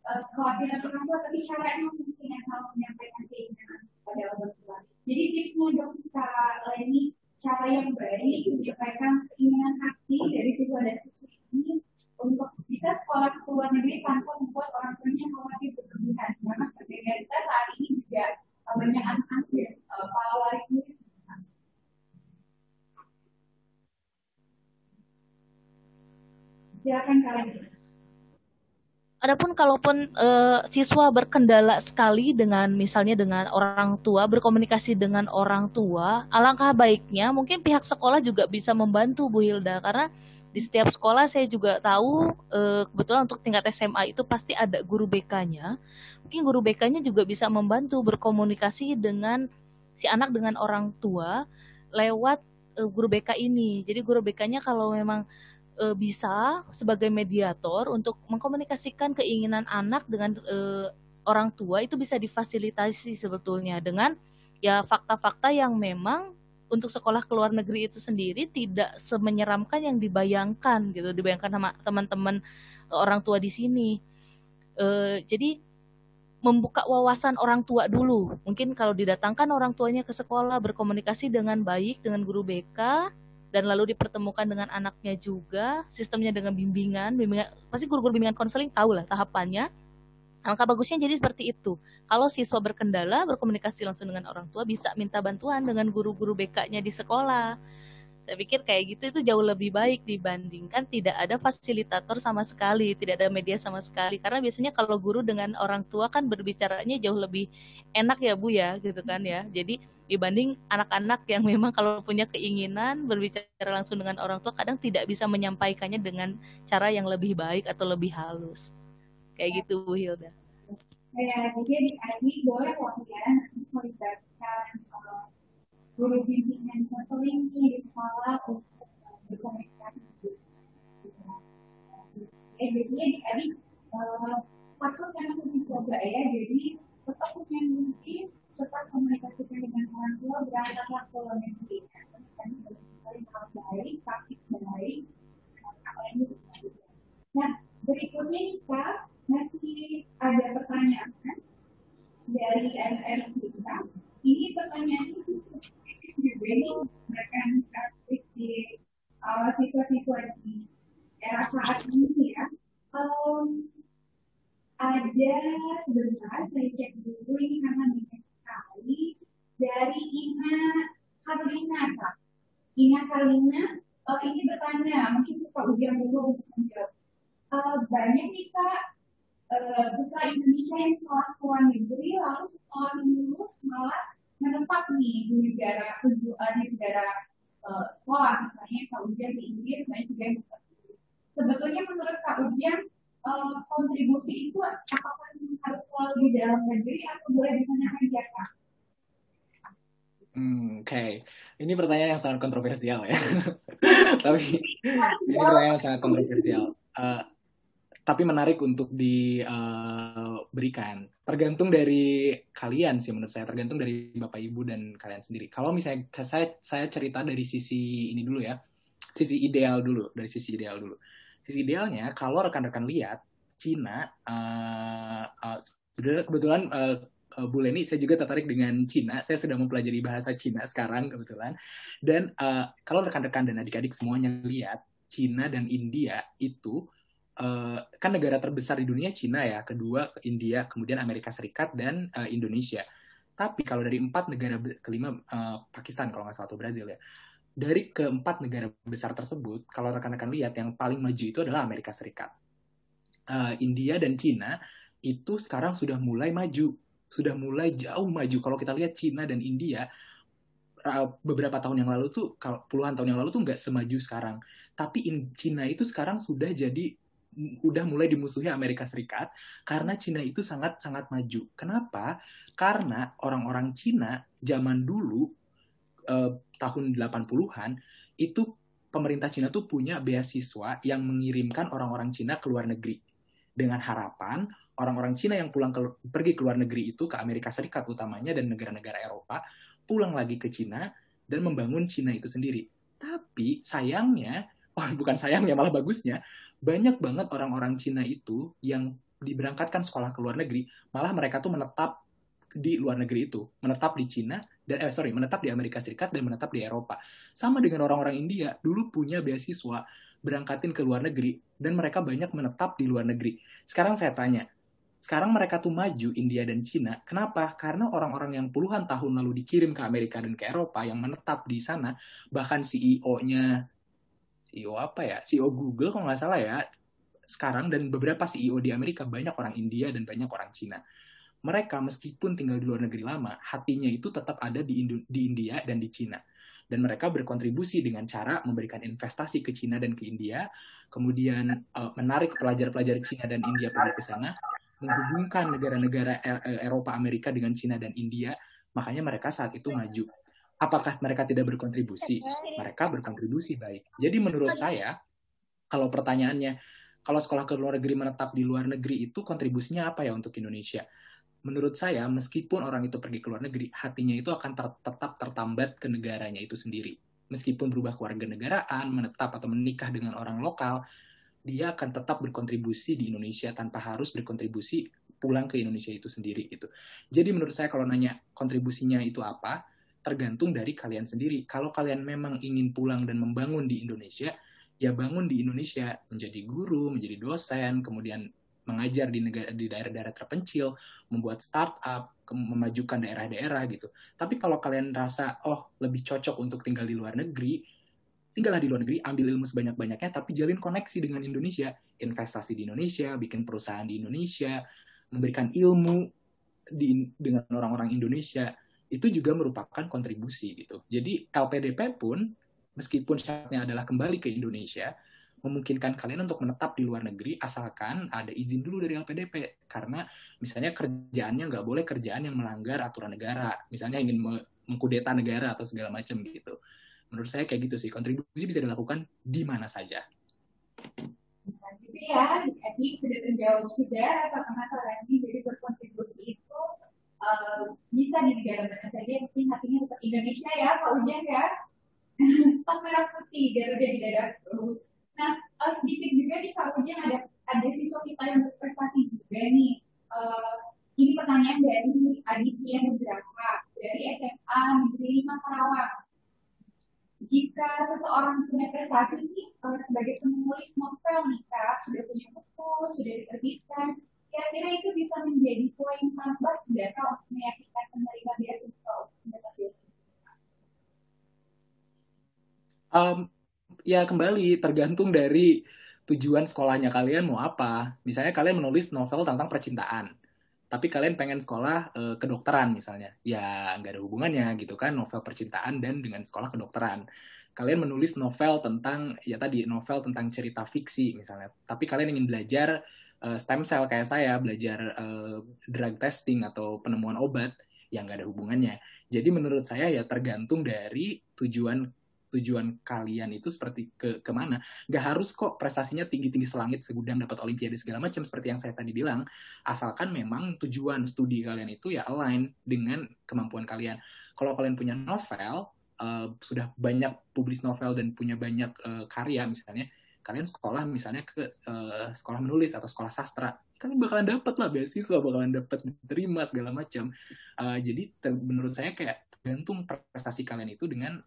kekhawatiran orang tua, tapi caranya mungkin yang salah menyampaikan keinginan kepada orang tua. Jadi tipsnya dok Kak ini cara yang baik menyampaikan keinginan hati dari siswa dan siswi ini untuk bisa sekolah ke luar negeri tanpa membuat orang tuanya khawatir berlebihan. Karena seperti kita saat ini juga banyak anak-anak ya para wali murid. Silakan kalian. Adapun kalaupun siswa berkendala sekali dengan misalnya dengan orang tua, berkomunikasi dengan orang tua, alangkah baiknya mungkin pihak sekolah juga bisa membantu Bu Hilda, karena di setiap sekolah saya juga tahu kebetulan untuk tingkat SMA itu pasti ada guru BK-nya. Mungkin guru BK-nya juga bisa membantu berkomunikasi dengan si anak dengan orang tua lewat guru BK ini. Jadi guru BK-nya kalau memang bisa sebagai mediator untuk mengkomunikasikan keinginan anak dengan orang tua itu bisa difasilitasi sebetulnya dengan ya fakta-fakta yang memang untuk sekolah ke luar negeri itu sendiri tidak semenyeramkan yang dibayangkan gitu, dibayangkan sama teman-teman orang tua di sini. Jadi membuka wawasan orang tua dulu. Mungkin kalau didatangkan orang tuanya ke sekolah, berkomunikasi dengan baik dengan guru BK, dan lalu dipertemukan dengan anaknya juga, sistemnya dengan bimbingan pasti guru-guru bimbingan konseling tahu lah tahapannya. Alangkah bagusnya jadi seperti itu. Kalau siswa berkendala, berkomunikasi langsung dengan orang tua, bisa minta bantuan dengan guru-guru BK-nya di sekolah. Saya pikir kayak gitu itu jauh lebih baik dibandingkan tidak ada fasilitator sama sekali, tidak ada media sama sekali. Karena biasanya kalau guru dengan orang tua kan berbicaranya jauh lebih enak ya Bu ya, gitu kan ya. Jadi dibanding anak-anak yang memang kalau punya keinginan berbicara langsung dengan orang tua kadang tidak bisa menyampaikannya dengan cara yang lebih baik atau lebih halus. Kayak gitu Bu Hilda. Ya, jadi adik boleh kok ya melibatkan guru bimbingan konseling di sekolah untuk berkomunikasi. Jadi adik takut yang aku mencoba ya, jadi tetap punya mimpi, tetap komunikasikan dengan orang tua, berangkatlah ke luar negeri. Karena banyak hal baik, praktik baik, apa yang itu. Nah, berikutnya kita masih ada pertanyaan dari LR kita. Ini pertanyaannya kritis juga nih, bahkan praktis di siswa-siswa di era saat ini ya. Ada sebentar saya cek dulu ini karena banyak sekali dari Ina Karlina, Kak. Ina Karlina ini bertanya, mungkin Kak Ujang dulu untuk menjawab. Banyak nih Kak putra Indonesia yang sekolah ke luar negeri lalu setelah lulus malah menetap nih di negara sekolah, misalnya Kak Ujang di Inggris, banyak juga yang sebetulnya menurut Kak Ujang kontribusi itu apakah harus selalu di dalam negeri atau boleh di mana saja, Kak? Oke. Ini pertanyaan yang sangat kontroversial ya. Tapi ini pertanyaan yang sangat kontroversial. Tapi menarik untuk diberikan. Tergantung dari kalian sih menurut saya, tergantung dari Bapak Ibu dan kalian sendiri. Kalau misalnya saya cerita dari sisi ini dulu ya, sisi ideal dulu, dari sisi ideal dulu. Sisi idealnya, kalau rekan-rekan lihat, Cina, kebetulan Bu Leni, saya juga tertarik dengan Cina. Saya sedang mempelajari bahasa Cina sekarang kebetulan. Dan kalau rekan-rekan dan adik-adik semuanya lihat, Cina dan India itu kan negara terbesar di dunia Cina ya, kedua India, kemudian Amerika Serikat dan Indonesia. Tapi kalau dari 4 negara, kelima Pakistan kalau nggak salah, atau Brazil ya. Dari keempat negara besar tersebut, kalau rekan-rekan lihat, yang paling maju itu adalah Amerika Serikat. India dan Cina itu sekarang sudah mulai maju, sudah mulai jauh maju. Kalau kita lihat Cina dan India, beberapa tahun yang lalu tuh, puluhan tahun yang lalu tuh nggak semaju sekarang. Tapi Cina itu sekarang sudah mulai dimusuhi Amerika Serikat, karena Cina itu sangat-sangat maju. Kenapa? Karena orang-orang Cina zaman dulu, tahun 80-an, itu pemerintah Cina tuh punya beasiswa yang mengirimkan orang-orang Cina ke luar negeri. Dengan harapan orang-orang Cina yang pergi ke luar negeri itu, ke Amerika Serikat utamanya dan negara-negara Eropa, pulang lagi ke Cina dan membangun Cina itu sendiri. Tapi sayangnya, bukan sayangnya, malah bagusnya, banyak banget orang-orang Cina itu yang diberangkatkan sekolah ke luar negeri, malah mereka tuh menetap di luar negeri itu, menetap di Cina dan menetap di Amerika Serikat dan menetap di Eropa. Sama dengan orang-orang India, dulu punya beasiswa berangkatin ke luar negeri dan mereka banyak menetap di luar negeri. Sekarang saya tanya, sekarang mereka tuh maju, India dan Cina, kenapa? Karena orang-orang yang puluhan tahun lalu dikirim ke Amerika dan ke Eropa yang menetap di sana, bahkan CEO-nya, CEO Google kalau nggak salah ya, sekarang, dan beberapa CEO di Amerika banyak orang India dan banyak orang Cina. Mereka meskipun tinggal di luar negeri lama, hatinya itu tetap ada di India dan di Cina. Dan mereka berkontribusi dengan cara memberikan investasi ke Cina dan ke India, kemudian menarik pelajar-pelajar Cina dan India pergi ke sana, menghubungkan negara-negara Eropa, Amerika dengan Cina dan India, makanya mereka saat itu maju. Apakah mereka tidak berkontribusi? Mereka berkontribusi baik. Jadi menurut saya, kalau pertanyaannya, kalau sekolah ke luar negeri, menetap di luar negeri itu kontribusinya apa ya untuk Indonesia? Menurut saya, meskipun orang itu pergi ke luar negeri, hatinya itu akan tetap tertambat ke negaranya itu sendiri. Meskipun berubah kewarganegaraan, menetap atau menikah dengan orang lokal, dia akan tetap berkontribusi di Indonesia tanpa harus berkontribusi pulang ke Indonesia itu sendiri. Gitu. Jadi menurut saya kalau nanya kontribusinya itu apa, tergantung dari kalian sendiri. Kalau kalian memang ingin pulang dan membangun di Indonesia, ya bangun di Indonesia, menjadi guru, menjadi dosen, kemudian mengajar di daerah-daerah terpencil, membuat startup, memajukan daerah-daerah gitu. Tapi kalau kalian rasa, lebih cocok untuk tinggal di luar negeri, tinggallah di luar negeri, ambil ilmu sebanyak-banyaknya, tapi jalin koneksi dengan Indonesia, investasi di Indonesia, bikin perusahaan di Indonesia, memberikan ilmu dengan orang-orang Indonesia, itu juga merupakan kontribusi gitu. Jadi LPDP pun, meskipun syaratnya adalah kembali ke Indonesia, memungkinkan kalian untuk menetap di luar negeri asalkan ada izin dulu dari LPDP. Karena misalnya kerjaannya nggak boleh kerjaan yang melanggar aturan negara. Misalnya ingin mengkudeta negara atau segala macam gitu. Menurut saya kayak gitu sih. Kontribusi bisa dilakukan di mana saja. ya, jadi sudah terjawab sudah rasa penasaran ini. Jadi berkontribusi itu bisa di negara mana saja, yang penting hatinya tetap Indonesia ya, Pak Ujang ya. Top merah putih, Garuda di dadaku. Nah, sedikit juga nih Pak Ujang, ada siswa kita yang berprestasi juga nih. Ini pertanyaan dari Aditya Nugraha dari SMA Negeri 5 Karawang. Jika seseorang punya prestasi ini sebagai penulis novel nih Kak, sudah punya buku, sudah diterbitkan, kira-kira itu bisa menjadi poin tambah tidak Kak untuk meyakinkan penerima beasiswa untuk mendapat beasiswa? Ya kembali tergantung dari tujuan sekolahnya kalian mau apa. Misalnya kalian menulis novel tentang percintaan, tapi kalian pengen sekolah kedokteran misalnya, ya nggak ada hubungannya gitu kan, novel percintaan dan dengan sekolah kedokteran. Kalian menulis novel tentang, ya tadi, novel tentang cerita fiksi misalnya, tapi kalian ingin belajar stem cell kayak saya, belajar drug testing atau penemuan obat, ya nggak ada hubungannya. Jadi menurut saya ya tergantung dari tujuan kalian itu seperti kemana. Nggak harus kok prestasinya tinggi-tinggi selangit segudang dapat olimpiade segala macam seperti yang saya tadi bilang, asalkan memang tujuan studi kalian itu ya align dengan kemampuan kalian. Kalau kalian punya novel, sudah banyak publis novel dan punya banyak karya misalnya, kalian sekolah misalnya ke sekolah menulis atau sekolah sastra, kalian bakalan dapat lah beasiswa, bakalan dapat diterima segala macam. Jadi menurut saya kayak tergantung prestasi kalian itu dengan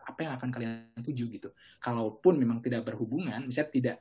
apa yang akan kalian tuju gitu. Kalaupun memang tidak berhubungan, misalnya tidak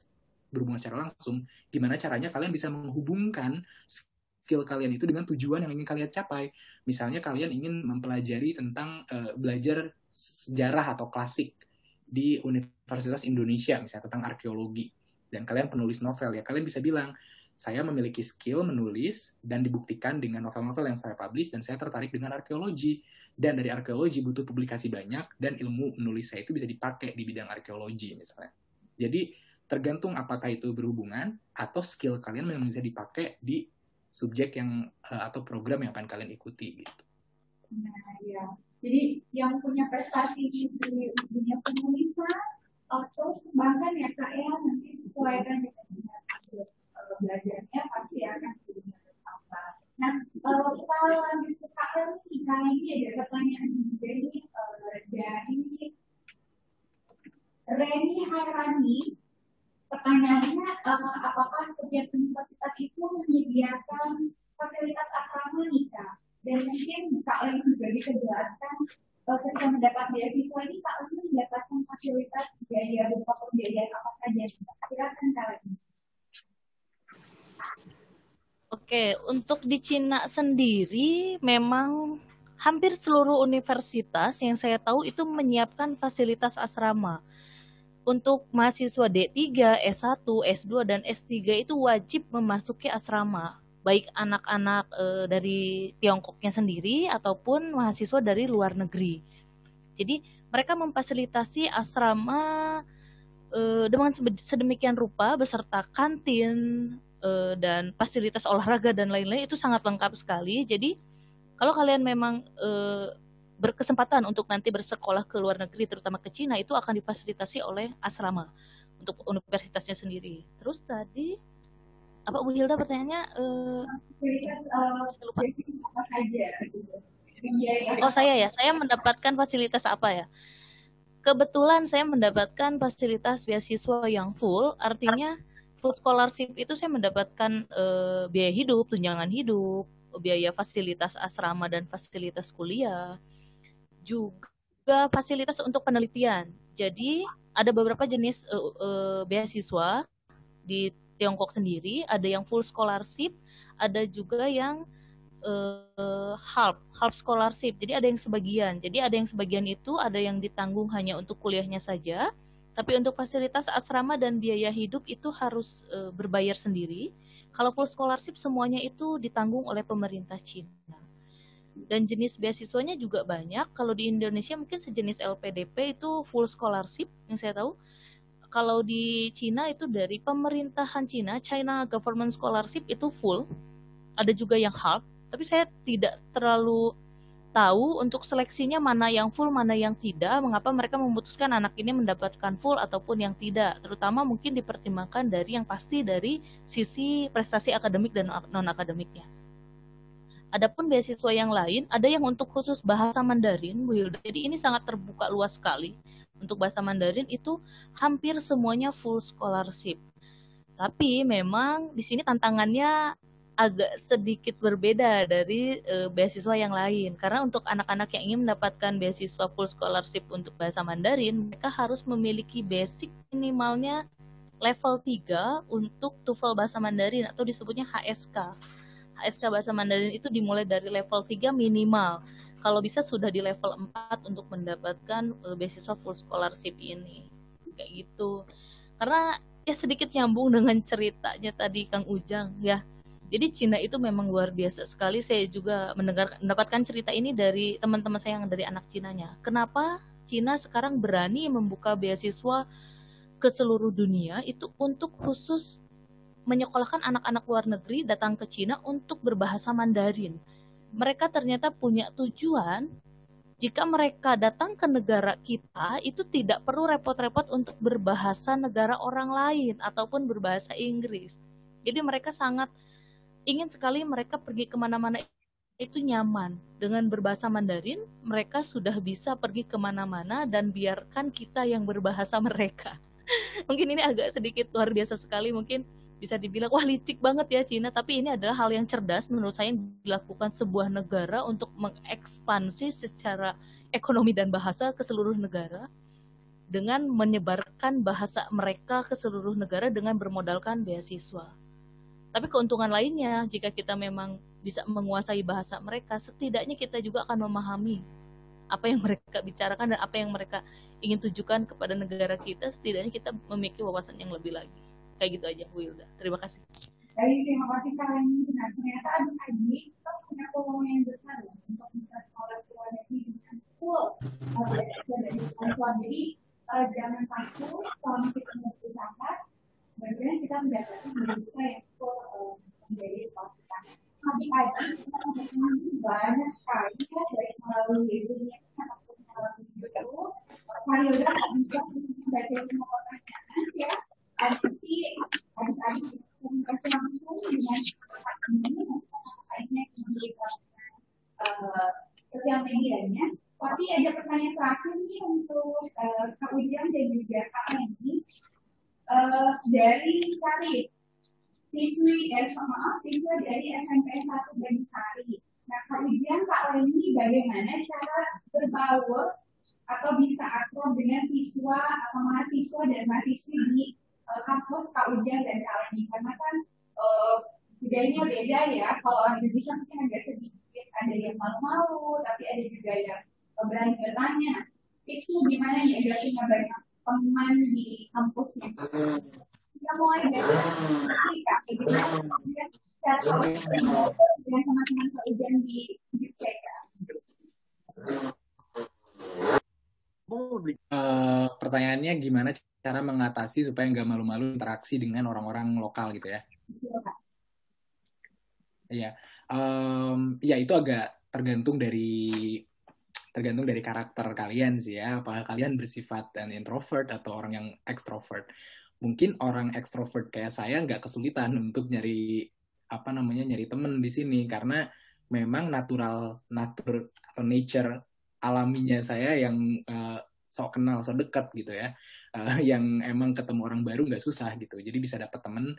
berhubungan secara langsung, gimana caranya kalian bisa menghubungkan skill kalian itu dengan tujuan yang ingin kalian capai. Misalnya kalian ingin mempelajari tentang belajar sejarah atau klasik di Universitas Indonesia, misalnya tentang arkeologi, dan kalian penulis novel, ya kalian bisa bilang, saya memiliki skill menulis dan dibuktikan dengan novel-novel yang saya publish dan saya tertarik dengan arkeologi. Dan dari arkeologi butuh publikasi banyak dan ilmu menulis saya itu bisa dipakai di bidang arkeologi misalnya. Jadi tergantung apakah itu berhubungan atau skill kalian memang bisa dipakai di subjek yang atau program yang akan kalian ikuti gitu. Nah, ya. Jadi yang punya prestasi di dunia penulisan, terus kembangkan ya Kak ya, nanti sesuaikan dengan belajarnya pasti akan jadi apa. Nah, kita lanjut ke Kak Leni. Kali ini ada pertanyaan dari Reni Hairani. Pertanyaannya, apakah setiap universitas itu menyediakan fasilitas asrama nih Kak? Dan mungkin Kak Leni juga bisa jelaskan ketika mendapat beasiswa ini Kak Leni mendapatkan fasilitas biaya berupa pembiayaan apa saja? Silakan Kak Leni. Oke, untuk di Cina sendiri memang hampir seluruh universitas yang saya tahu itu menyiapkan fasilitas asrama. Untuk mahasiswa D3, S1, S2, dan S3 itu wajib memasuki asrama. Baik anak-anak dari Tiongkoknya sendiri ataupun mahasiswa dari luar negeri. Jadi mereka memfasilitasi asrama dengan sedemikian rupa beserta kantin, dan fasilitas olahraga dan lain-lain itu sangat lengkap sekali. Jadi kalau kalian memang berkesempatan untuk nanti bersekolah ke luar negeri, terutama ke Cina, itu akan difasilitasi oleh asrama untuk universitasnya sendiri. Terus tadi apa Bu Hilda pertanyaannya? Saya lupa. Apa saja? Oh saya mendapatkan fasilitas apa ya? Kebetulan saya mendapatkan fasilitas beasiswa yang full, artinya full scholarship itu saya mendapatkan biaya hidup, tunjangan hidup, biaya fasilitas asrama dan fasilitas kuliah, juga fasilitas untuk penelitian. Jadi ada beberapa jenis beasiswa di Tiongkok sendiri, ada yang full scholarship, ada juga yang half scholarship. Jadi ada yang sebagian. Jadi ada yang sebagian itu ada yang ditanggung hanya untuk kuliahnya saja. Tapi untuk fasilitas asrama dan biaya hidup itu harus berbayar sendiri. Kalau full scholarship semuanya itu ditanggung oleh pemerintah Cina. Dan jenis beasiswanya juga banyak. Kalau di Indonesia mungkin sejenis LPDP itu full scholarship yang saya tahu. Kalau di Cina itu dari pemerintahan Cina, China Government Scholarship itu full. Ada juga yang half. Tapi saya tidak terlalu tahu untuk seleksinya mana yang full, mana yang tidak, mengapa mereka memutuskan anak ini mendapatkan full ataupun yang tidak. Terutama mungkin dipertimbangkan dari yang pasti dari sisi prestasi akademik dan non-akademiknya. Adapun beasiswa yang lain, ada yang untuk khusus bahasa Mandarin, Bu Hilda. Jadi ini sangat terbuka luas sekali. Untuk bahasa Mandarin itu hampir semuanya full scholarship. Tapi memang di sini tantangannya agak sedikit berbeda dari beasiswa yang lain. Karena untuk anak-anak yang ingin mendapatkan beasiswa full scholarship untuk bahasa Mandarin, mereka harus memiliki basic minimalnya level 3 untuk TOEFL bahasa Mandarin atau disebutnya HSK. HSK bahasa Mandarin itu dimulai dari level 3 minimal. Kalau bisa sudah di level 4 untuk mendapatkan beasiswa full scholarship ini. Kayak gitu. Karena ya sedikit nyambung dengan ceritanya tadi Kang Ujang ya. Jadi Cina itu memang luar biasa sekali. Saya juga mendapatkan cerita ini dari teman-teman saya yang dari anak Cinanya. Kenapa Cina sekarang berani membuka beasiswa ke seluruh dunia itu untuk khusus menyekolahkan anak-anak luar negeri datang ke Cina untuk berbahasa Mandarin. Mereka ternyata punya tujuan jika mereka datang ke negara kita itu tidak perlu repot-repot untuk berbahasa negara orang lain ataupun berbahasa Inggris. Jadi mereka sangat ingin sekali mereka pergi kemana-mana itu nyaman. Dengan berbahasa Mandarin, mereka sudah bisa pergi kemana-mana dan biarkan kita yang berbahasa mereka. Mungkin ini agak sedikit luar biasa sekali, mungkin bisa dibilang, wah licik banget ya Cina, tapi ini adalah hal yang cerdas menurut saya yang dilakukan sebuah negara untuk mengekspansi secara ekonomi dan bahasa ke seluruh negara dengan menyebarkan bahasa mereka ke seluruh negara dengan bermodalkan beasiswa. Tapi keuntungan lainnya, jika kita memang bisa menguasai bahasa mereka, setidaknya kita juga akan memahami apa yang mereka bicarakan dan apa yang mereka ingin tujukan kepada negara kita, setidaknya kita memiliki wawasan yang lebih lagi. Kayak gitu aja, Bu Hilda. Terima kasih. Baik, terima kasih kalian. Nah, ternyata adik-adik kita punya peluang yang besar ya, untuk bisa sekolah ke luar negeri dengan full dari sekolah. Jadi jangan takut kalau kita mau berusaha, bagaimana kita mendapatkan beasiswa yang full menjadi sekolah kita. Adik-adik kita memiliki banyak sekali ya, dari melalui resume ataupun melalui itu. Mario udah bisa membaca semua pertanyaan ya. Nanti adik-adik komunikasi langsung dengan ini lainnya di sosial medianya. Tapi ada pertanyaan terakhir nih untuk Kak Ujang dan juga Kak Eni dari Sarif. Siswa dari SMP 1 Banisari. Nah, Kak Ujang, Kak Eni, bagaimana cara berbaur atau bisa akrab dengan siswa atau mahasiswa dan mahasiswi di kampus Kak Ujang dan Kak Eni? Karena kan budayanya beda ya. Kalau orang Indonesia mungkin agak sedikit ada yang malu-malu, tapi ada juga yang berani bertanya. Tipsnya gimana nih agar punya banyak teman di kampusnya? Kita mulai dari Kak, bagaimana cara Kak Ujang dengan teman-teman Kak Ujang di UK? Pertanyaannya gimana cara mengatasi supaya nggak malu-malu interaksi dengan orang-orang lokal gitu ya? Iya, ya itu agak tergantung dari karakter kalian sih ya. Apakah kalian bersifat introvert atau orang yang extrovert? Mungkin orang extrovert kayak saya nggak kesulitan untuk nyari temen di sini karena memang nature alaminya saya yang sok kenal, sok dekat gitu ya, yang emang ketemu orang baru nggak susah gitu, jadi bisa dapat temen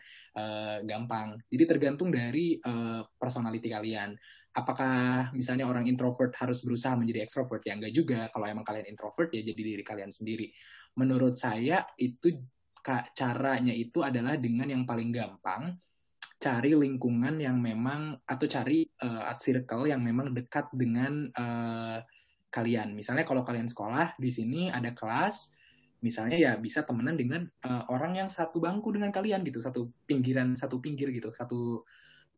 gampang. Jadi tergantung dari personality kalian. Apakah misalnya orang introvert harus berusaha menjadi extrovert? Ya enggak juga. Kalau emang kalian introvert ya jadi diri kalian sendiri. Menurut saya itu caranya itu adalah dengan yang paling gampang, cari lingkungan yang memang atau cari circle yang memang dekat dengan kalian. Misalnya kalau kalian sekolah di sini ada kelas, misalnya ya bisa temenan dengan orang yang satu bangku dengan kalian gitu, satu pinggir gitu, satu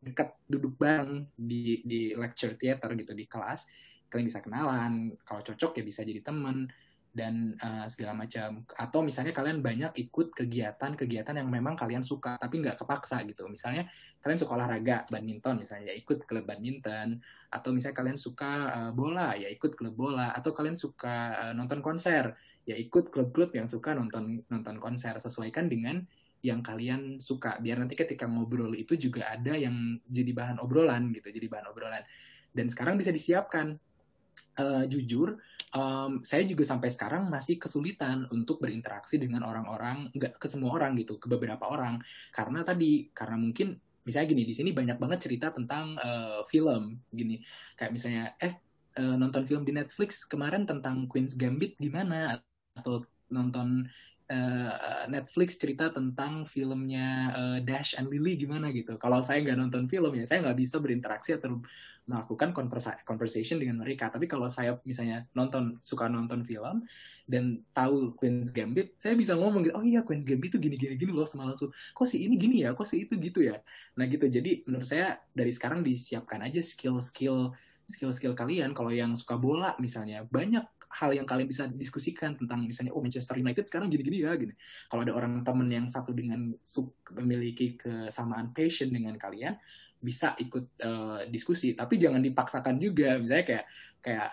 dekat duduk bareng di lecture theater gitu di kelas. Kalian bisa kenalan, kalau cocok ya bisa jadi teman. dan segala macam. Atau misalnya kalian banyak ikut kegiatan-kegiatan yang memang kalian suka tapi nggak kepaksa gitu. Misalnya kalian suka olahraga, badminton misalnya, ya ikut klub badminton. Atau misalnya kalian suka bola, ya ikut klub bola. Atau kalian suka nonton konser, ya ikut klub-klub yang suka nonton konser. Sesuaikan dengan yang kalian suka, biar nanti ketika ngobrol itu juga ada yang jadi bahan obrolan gitu, jadi bahan obrolan. Dan sekarang bisa disiapkan. Jujur, saya juga sampai sekarang masih kesulitan untuk berinteraksi dengan orang-orang, nggak ke semua orang gitu, ke beberapa orang. Karena mungkin misalnya gini, di sini banyak banget cerita tentang film gini, kayak misalnya nonton film di Netflix kemarin tentang Queen's Gambit gimana, atau nonton Netflix cerita tentang filmnya Dash and Lily gimana gitu. Kalau saya nggak nonton film ya saya nggak bisa berinteraksi atau melakukan conversation dengan mereka. Tapi kalau saya misalnya suka nonton film dan tahu Queen's Gambit, saya bisa ngomong gitu, oh iya Queen's Gambit tuh gini loh semalam tuh. Kok si ini gini ya, kok si itu gitu ya. Nah gitu, jadi menurut saya dari sekarang disiapkan aja skill-skill kalian. Kalau yang suka bola misalnya, banyak hal yang kalian bisa diskusikan tentang misalnya, oh Manchester United sekarang gini-gini ya, gini. Kalau ada orang temen yang satu dengan memiliki kesamaan passion dengan kalian, bisa ikut diskusi, tapi jangan dipaksakan juga. Misalnya kayak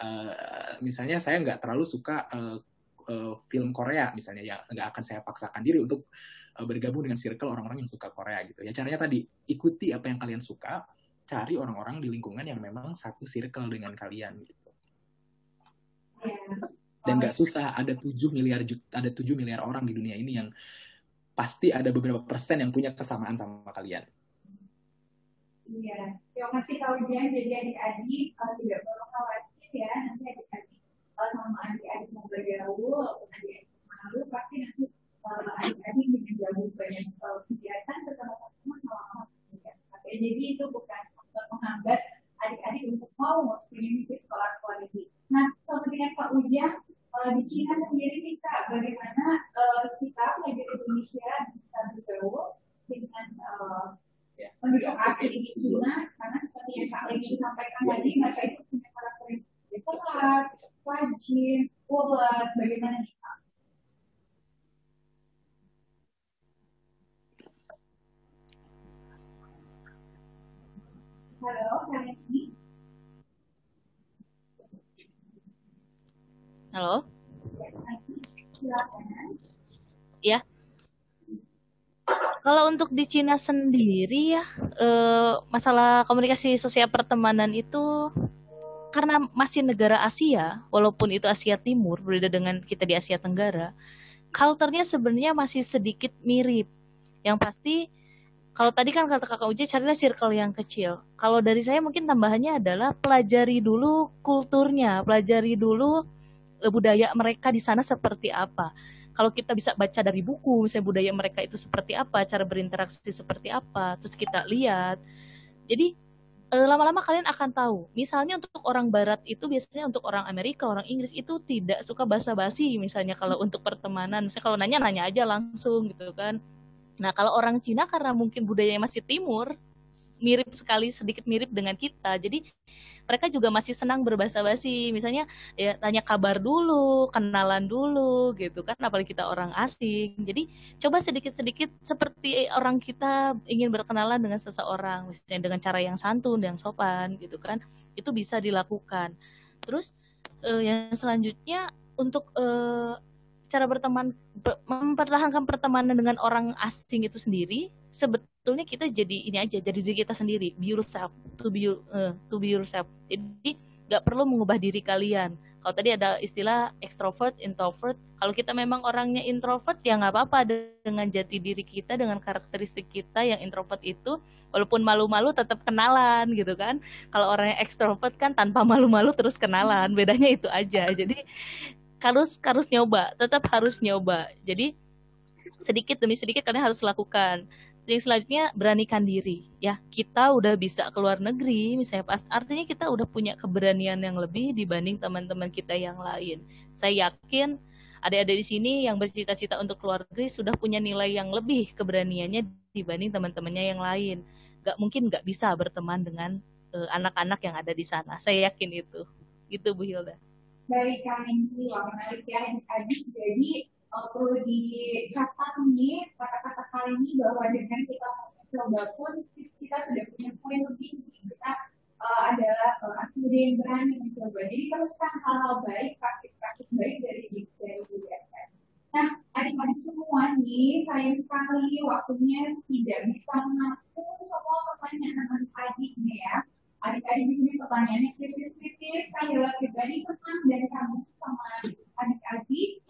misalnya saya nggak terlalu suka film Korea misalnya, ya nggak akan saya paksakan diri untuk bergabung dengan circle orang-orang yang suka Korea gitu. Ya caranya tadi, ikuti apa yang kalian suka, cari orang-orang di lingkungan yang memang satu circle dengan kalian gitu. Dan nggak susah, ada 7 miliar orang di dunia ini yang pasti ada beberapa persen yang punya kesamaan sama kalian. Iya, terima kasih Kak Ujian. Jadi adik-adik tidak perlu khawatir ya, nanti adik-adik sama adik-adik mau bergaul, walaupun adik-adik malu, pasti nanti adik-adik dengan gabung banyak kegiatan bersama teman-teman malah jadi itu bukan menghambat adik-adik untuk mau masuk ke sekolah quality. Nah, kemudian Kak Ujian, di Cina sendiri nih Kak, bagaimana kita pelajar Indonesia bisa bergaul dengan penduduk asli di Cina, karena seperti yang Kak Leni sampaikan tadi, mereka itu punya karakteristik keras, rajin, kuat, bagaimana nih Kak? Halo, Kak Leni. Halo? Silakan. Ya. Kalau untuk di Cina sendiri ya, masalah komunikasi sosial pertemanan itu karena masih negara Asia, walaupun itu Asia Timur, berbeda dengan kita di Asia Tenggara, culture-nya sebenarnya masih sedikit mirip. Yang pasti, kalau tadi kan kata Kakak Uji, carilah circle yang kecil. Kalau dari saya mungkin tambahannya adalah pelajari dulu kulturnya, pelajari dulu budaya mereka di sana seperti apa. Kalau kita bisa baca dari buku, misalnya budaya mereka itu seperti apa, cara berinteraksi seperti apa, terus kita lihat. Jadi lama-lama kalian akan tahu. Misalnya untuk orang Barat itu biasanya untuk orang Amerika, orang Inggris itu tidak suka basa-basi. Misalnya kalau untuk pertemanan, misalnya kalau nanya aja langsung gitu kan. Nah kalau orang Cina karena mungkin budayanya masih timur, mirip sekali, sedikit mirip dengan kita. Jadi mereka juga masih senang berbasa-basi. Misalnya ya tanya kabar dulu, kenalan dulu gitu kan, apalagi kita orang asing. Jadi coba sedikit-sedikit seperti orang kita ingin berkenalan dengan seseorang, misalnya dengan cara yang santun, yang sopan gitu kan. Itu bisa dilakukan. Terus yang selanjutnya untuk cara mempertahankan pertemanan dengan orang asing itu sendiri, sebetulnya kita jadi ini aja, jadi diri kita sendiri, be yourself, to be yourself. Jadi nggak perlu mengubah diri kalian. Kalau tadi ada istilah extrovert, introvert. Kalau kita memang orangnya introvert, ya nggak apa-apa dengan jati diri kita, dengan karakteristik kita yang introvert itu, walaupun malu-malu tetap kenalan gitu kan. Kalau orangnya extrovert kan tanpa malu-malu terus kenalan, bedanya itu aja. Jadi harus nyoba, tetap harus nyoba. Jadi sedikit demi sedikit kalian harus lakukan. Yang selanjutnya beranikan diri. Ya, kita udah bisa keluar negeri, misalnya artinya kita udah punya keberanian yang lebih dibanding teman-teman kita yang lain. Saya yakin adik-adik di sini yang bercita-cita untuk keluar negeri sudah punya nilai yang lebih keberaniannya dibanding teman-temannya yang lain. Mungkin nggak bisa berteman dengan anak-anak yang ada di sana. Saya yakin itu. Gitu Bu Hilda. Baik, Kak Indi, wah menarik ya adik-adik. Jadi perlu dicatat nih kata-kata kali ini bahwa dengan kita mencoba pun kita sudah punya poin lebih. Kita adalah akhirnya yang berani mencoba. Jadi teruskan hal-hal baik, praktik-praktik baik dari diri kita. Nah, adik-adik semua nih, sayang sekali waktunya tidak bisa menampung semua pertanyaan adik nih ya. Adik-adik di sini pertanyaannya kritis-kritis, Kahila pribadi senang dan kamu sama adik-adik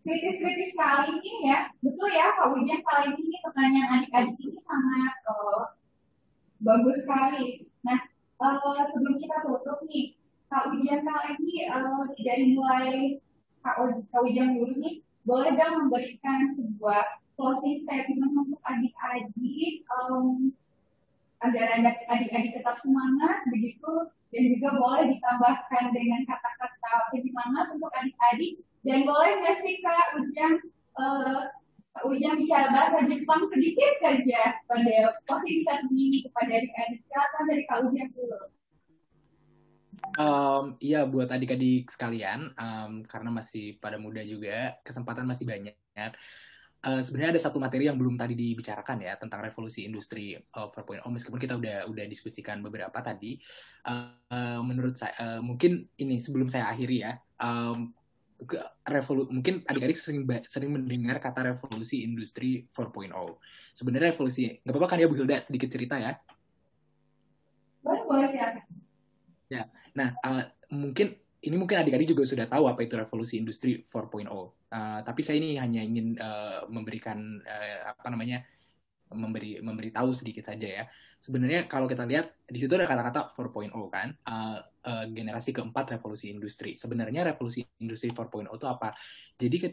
kritis-kritis kali ini ya. Betul ya, Kak Wijan, kali ini pertanyaan adik-adik ini sangat bagus sekali. Nah, sebelum kita tutup nih, Kak Wijan kali ini dari mulai Kak Wijan dulu nih, boleh dong memberikan sebuah closing statement untuk adik-adik agar adik-adik tetap semangat begitu, dan juga boleh ditambahkan dengan kata-kata penyemangat untuk adik-adik, dan boleh nggak sih Kak Ujang bicara bahasa Jepang sedikit saja pada posisi ini kepada adik-adik. Silakan dari Kak Ujang dulu. Iya, buat adik-adik sekalian, karena masih pada muda juga, kesempatan masih banyak. Sebenarnya ada satu materi yang belum tadi dibicarakan ya, tentang revolusi industri 4.0, meskipun kita udah diskusikan beberapa tadi. Menurut saya, mungkin ini sebelum saya akhiri ya, mungkin adik-adik sering mendengar kata revolusi industri 4.0. Sebenarnya revolusi, nggak apa-apa kan ya Bu Hilda, sedikit cerita ya? Boleh silakan. Ya, nah mungkin adik-adik juga sudah tahu apa itu revolusi industri 4.0. Tapi saya ini hanya ingin memberikan memberi tahu sedikit saja ya. Sebenarnya kalau kita lihat di situ ada kata-kata 4.0 kan, generasi keempat revolusi industri. Sebenarnya revolusi industri 4.0 itu apa? Jadi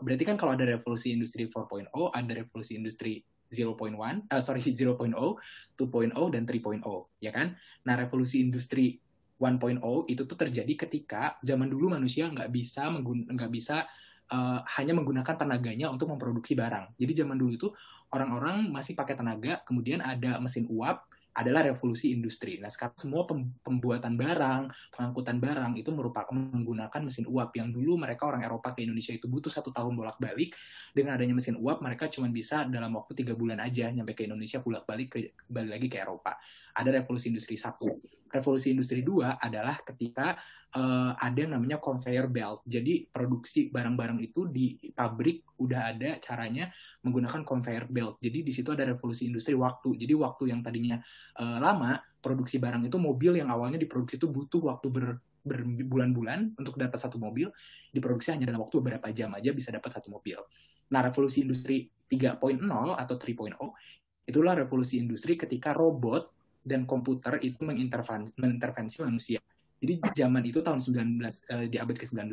berarti kan kalau ada revolusi industri 4.0, ada revolusi industri 0.1, 0.0, 2.0 dan 3.0, ya kan? Nah, revolusi industri 1.0 itu tuh terjadi ketika zaman dulu manusia nggak bisa hanya menggunakan tenaganya untuk memproduksi barang. Jadi zaman dulu itu orang-orang masih pakai tenaga, kemudian ada mesin uap, adalah revolusi industri. Nah, sekarang semua pembuatan barang, pengangkutan barang itu merupakan menggunakan mesin uap. Yang dulu mereka orang Eropa ke Indonesia itu butuh 1 tahun bolak-balik. Dengan adanya mesin uap, mereka cuma bisa dalam waktu 3 bulan aja nyampe ke Indonesia, balik lagi ke Eropa. Ada revolusi industri 1. Revolusi industri 2 adalah ketika ada yang namanya conveyor belt. Jadi produksi barang-barang itu di pabrik udah ada caranya menggunakan conveyor belt. Jadi di situ ada revolusi industri waktu. Jadi waktu yang tadinya lama, produksi barang itu, mobil yang awalnya diproduksi itu butuh waktu berbulan-bulan untuk dapat satu mobil, diproduksi hanya dalam waktu beberapa jam aja bisa dapat satu mobil. Nah, revolusi industri 3.0 atau 3.0 itulah revolusi industri ketika robot dan komputer itu mengintervensi manusia. Jadi zaman itu tahun di abad ke-19,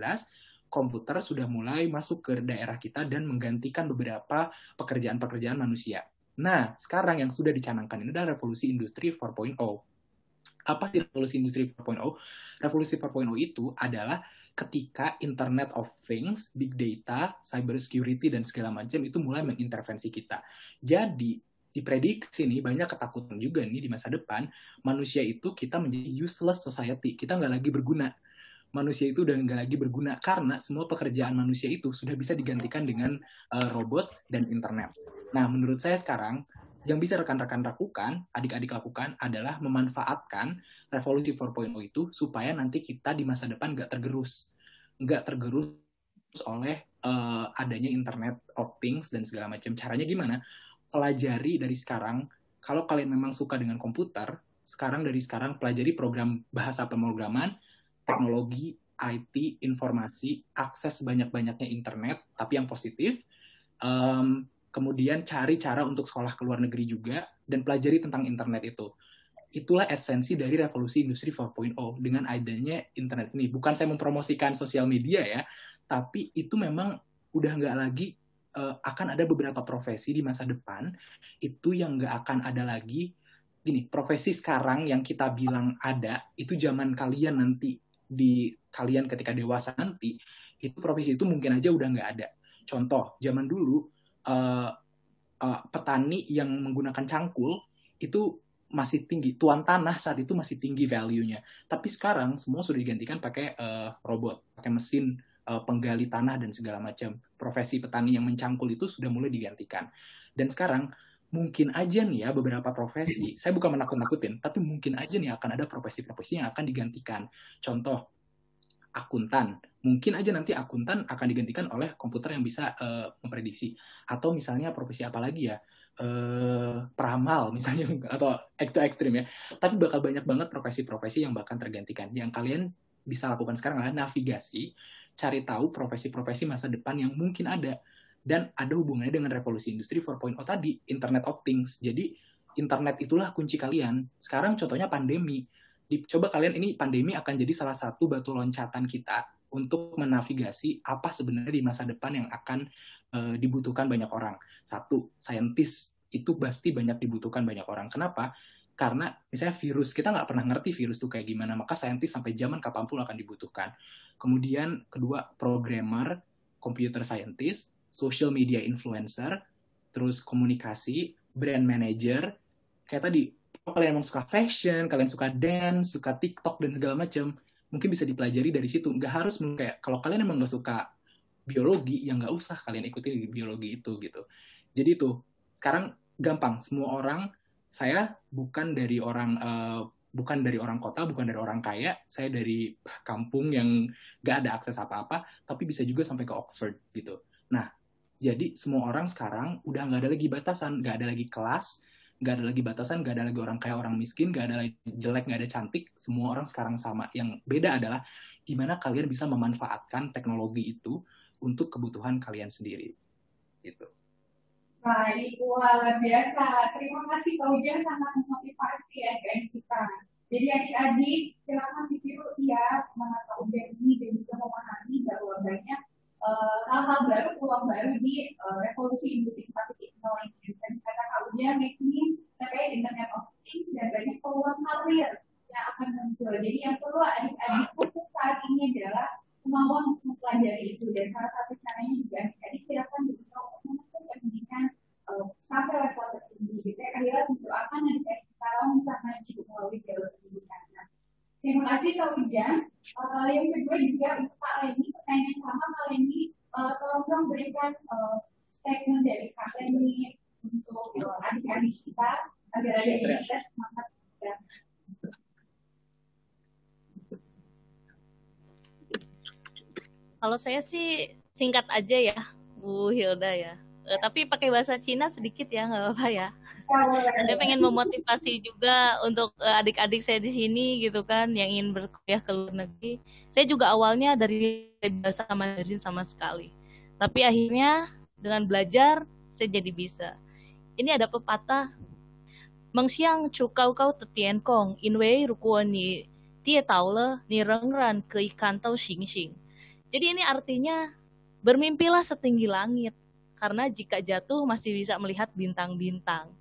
komputer sudah mulai masuk ke daerah kita dan menggantikan beberapa pekerjaan-pekerjaan manusia. Nah, sekarang yang sudah dicanangkan ini adalah revolusi industri 4.0. Apa sih revolusi industri 4.0? Revolusi 4.0 itu adalah ketika Internet of Things, Big Data, Cyber Security, dan segala macam itu mulai mengintervensi kita. Jadi, diprediksi nih, banyak ketakutan juga nih di masa depan, manusia itu kita menjadi useless society, kita nggak lagi berguna. Manusia itu udah nggak lagi berguna karena semua pekerjaan manusia itu sudah bisa digantikan dengan robot dan internet. Nah, menurut saya sekarang, yang bisa rekan-rekan lakukan, adik-adik lakukan, adalah memanfaatkan revolusi 4.0 itu supaya nanti kita di masa depan nggak tergerus oleh adanya Internet of Things dan segala macam. Caranya gimana? Pelajari dari sekarang, kalau kalian memang suka dengan komputer, dari sekarang pelajari program bahasa pemrograman, teknologi, IT, informasi, akses banyak-banyaknya internet, tapi yang positif. Kemudian cari cara untuk sekolah ke luar negeri juga, dan pelajari tentang internet itu. Itulah esensi dari revolusi industri 4.0 dengan adanya internet ini. Bukan saya mempromosikan sosial media ya, tapi itu memang udah nggak lagi, akan ada beberapa profesi di masa depan itu yang nggak akan ada lagi. Gini, profesi sekarang yang kita bilang ada, itu zaman kalian nanti, kalian ketika dewasa nanti, itu profesi itu mungkin aja udah nggak ada. Contoh, zaman dulu petani yang menggunakan cangkul itu masih tinggi, tuan tanah saat itu masih tinggi value-nya. Tapi sekarang semua sudah digantikan pakai robot, pakai mesin penggali tanah dan segala macam. Profesi petani yang mencangkul itu sudah mulai digantikan. Dan sekarang mungkin aja nih ya beberapa profesi, saya bukan menakut-nakutin, tapi mungkin aja nih akan ada profesi-profesi yang akan digantikan. Contoh, akuntan. Mungkin aja nanti akuntan akan digantikan oleh komputer yang bisa memprediksi. Atau misalnya profesi apa lagi ya? Peramal misalnya, atau itu ekstrim ya. Tapi bakal banyak banget profesi-profesi yang bakal tergantikan. Yang kalian bisa lakukan sekarang adalah navigasi, cari tahu profesi-profesi masa depan yang mungkin ada. Dan ada hubungannya dengan revolusi industri 4.0 tadi, Internet of Things. Jadi internet itulah kunci kalian. Sekarang contohnya pandemi. Coba kalian, ini pandemi akan jadi salah satu batu loncatan kita untuk menavigasi apa sebenarnya di masa depan yang akan dibutuhkan banyak orang. Satu, saintis itu pasti banyak dibutuhkan banyak orang. Kenapa? Karena misalnya virus, kita nggak pernah ngerti virus itu kayak gimana, maka saintis sampai zaman kapanpun akan dibutuhkan. Kemudian kedua, programmer, computer scientist, social media influencer, terus komunikasi, brand manager, kayak tadi, kalau kalian emang suka fashion, kalian suka dance, suka TikTok dan segala macam, mungkin bisa dipelajari dari situ. Nggak harus kayak, kalau kalian emang nggak suka biologi, ya nggak usah kalian ikuti di biologi itu gitu. Jadi itu sekarang gampang, semua orang, saya bukan dari orang kota, bukan dari orang kaya, saya dari kampung yang nggak ada akses apa-apa, tapi bisa juga sampai ke Oxford gitu. Nah, jadi semua orang sekarang udah nggak ada lagi batasan, nggak ada lagi kelas, nggak ada lagi batasan, nggak ada lagi orang kaya, orang miskin, nggak ada lagi jelek, nggak ada cantik, semua orang sekarang sama. Yang beda adalah gimana kalian bisa memanfaatkan teknologi itu untuk kebutuhan kalian sendiri. Gitu. Baik, luar biasa. Terima kasih Kak Ujang, sangat memotivasi ya guys kita. Jadi adik-adik, silakan ditiru ya semangat Kak Ujang ini dan juga memahami bahwa banyak hal-hal baru, peluang baru di revolusi industri 4.0 ini. Dan kata Kak Ujang ini terkait Internet of Things dan banyak peluang karir yang akan muncul. Jadi yang perlu adik-adik fokus saat ini adalah kemauan untuk mempelajari itu, dan salah satu caranya juga adik-adik silakan berusaha untuk menempuh pendidikan sampai level tertinggi. Gitu ya, adalah mendoakan adik-adik sekarang bisa maju melalui jalur pendidikan. Nah, terima kasih Kak Ujang. Yang kedua juga untuk Kak Leni, pertanyaan sama Kak Leni, tolong dong berikan statement dari Kak Leni untuk adik-adik kita agar adik-adik kita semangat. Kalau saya sih singkat aja ya, Bu Hilda ya. Tapi pakai bahasa Cina sedikit ya, nggak apa-apa ya. Saya pengen memotivasi juga untuk adik-adik saya di sini gitu kan, yang ingin berkuliah ke luar negeri. Saya juga awalnya dari bahasa Mandarin sama sekali. Tapi akhirnya dengan belajar, saya jadi bisa. Ini ada pepatah, Mengxiang chu gao gao de dian gong, inwei ruguo ni tie tao le, ni rengran ke ikan tau xing xing. Jadi ini artinya bermimpilah setinggi langit, karena jika jatuh masih bisa melihat bintang-bintang.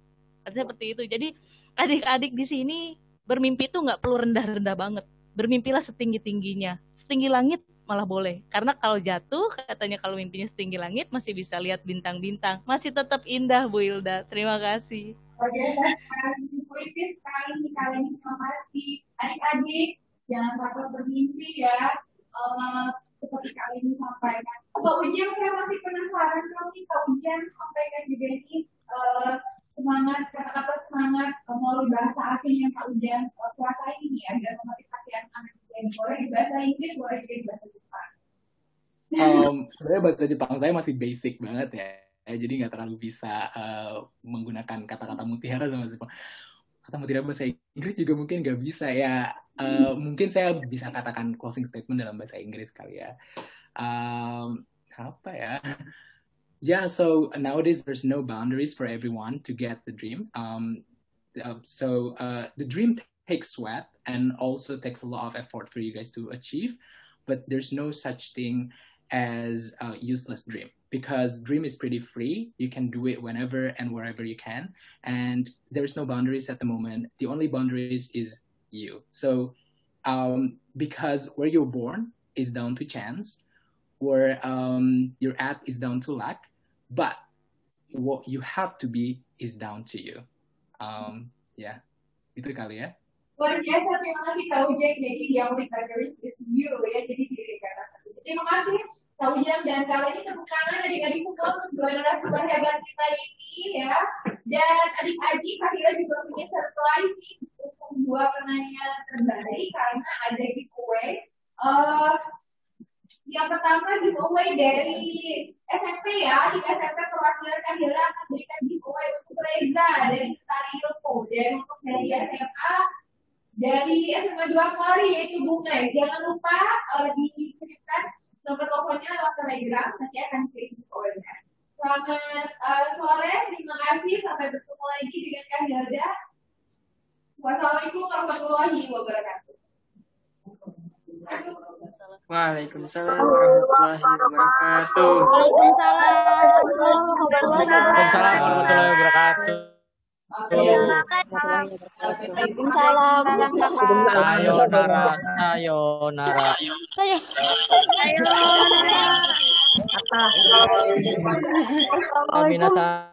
Artinya seperti itu. Jadi adik-adik di sini bermimpi itu nggak perlu rendah-rendah banget. Bermimpilah setinggi-tingginya. Setinggi langit malah boleh. Karena kalau jatuh, katanya kalau mimpinya setinggi langit masih bisa lihat bintang-bintang. Masih tetap indah, Bu Hilda. Terima kasih. Oke, puitis sekali kalian, terima kasih. Adik-adik, jangan takut bermimpi ya. Seperti kali ini sampaikan. Kak Ujang, saya masih penasaran nih, Kak Ujang sampaikan juga ini semangat, kata-kata semangat melalui bahasa asing yang Kak Ujang kuasai ini ya, agar memotivasi anak-anak yang boleh di bahasa Inggris, boleh juga di bahasa Jepang. Sebenarnya bahasa Jepang saya masih basic banget ya, jadi nggak terlalu bisa menggunakan kata-kata mutiara dalam bahasa Jepang. Kata mutiara bahasa Inggris juga mungkin nggak bisa ya. Mungkin saya bisa katakan closing statement dalam bahasa Inggris kali ya. Apa ya? Yeah, so nowadays there's no boundaries for everyone to get the dream. So the dream takes sweat and also takes a lot of effort for you guys to achieve, but there's no such thing as a useless dream, because dream is pretty free. You can do it whenever and wherever you can, and there's no boundaries at the moment. The only boundaries is you. So because where you're born is down to chance, where you're at is down to luck, but what you have to be is down to you. Yeah. Itu kali ya. Luar biasa, terima kasih Kak Ujang. Jadi yang recovery is you ya, jadi diri kata satu. Terima kasih Kak Ujang, dan kali ini tepuk tangan adik-adik semua untuk dua narasumber hebat kita ini ya. Dan adik-adik akhirnya juga punya surprise nih untuk dua penanya terbaik karena ada giveaway. Yang pertama giveaway dari SMP ya, di SMP perwakilan Kahila akan berikan giveaway untuk Reza dari Tari Ilmu, dan untuk dari SMA dari SMA 2 Kuari yaitu Bunga. Jangan lupa dikirimkan nomor teleponnya lewat Telegram, nanti akan kirim giveaway-nya. Selamat sore, terima kasih, sampai bertemu lagi dengan Kak Hilda. Wassalamualaikum warahmatullahi wabarakatuh. Waalaikumsalam warahmatullahi wabarakatuh. Waalaikumsalam warahmatullahi wabarakatuh. Sayonara, sayonara. Minasan.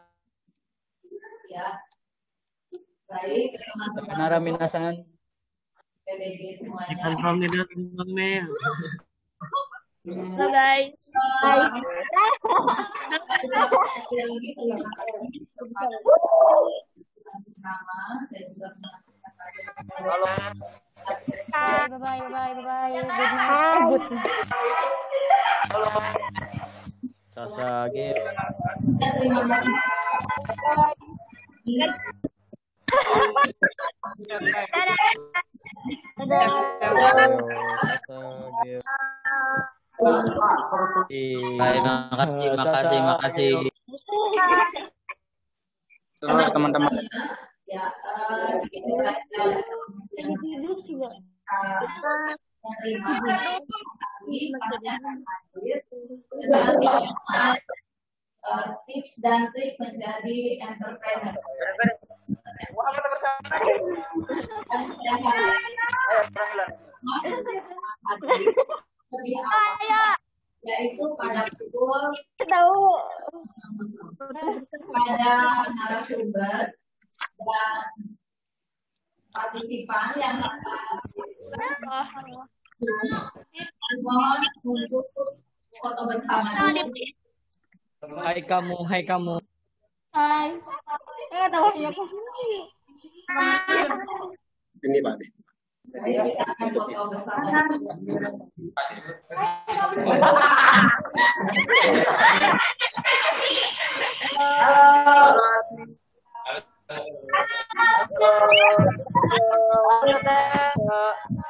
Ya. Baik, teman-teman. Sayonara minasan. PDG semuanya. Halo guys. Sasage. Terima kasih. Makasih. Terus teman-teman. Ya, tips dan trik menjadi entrepreneur. Yaitu pada pukul pada narasumber dan partisipan yang mohon untuk foto bersama. Hai kamu. Hai. Ini Pak. Kita akan foto bersama.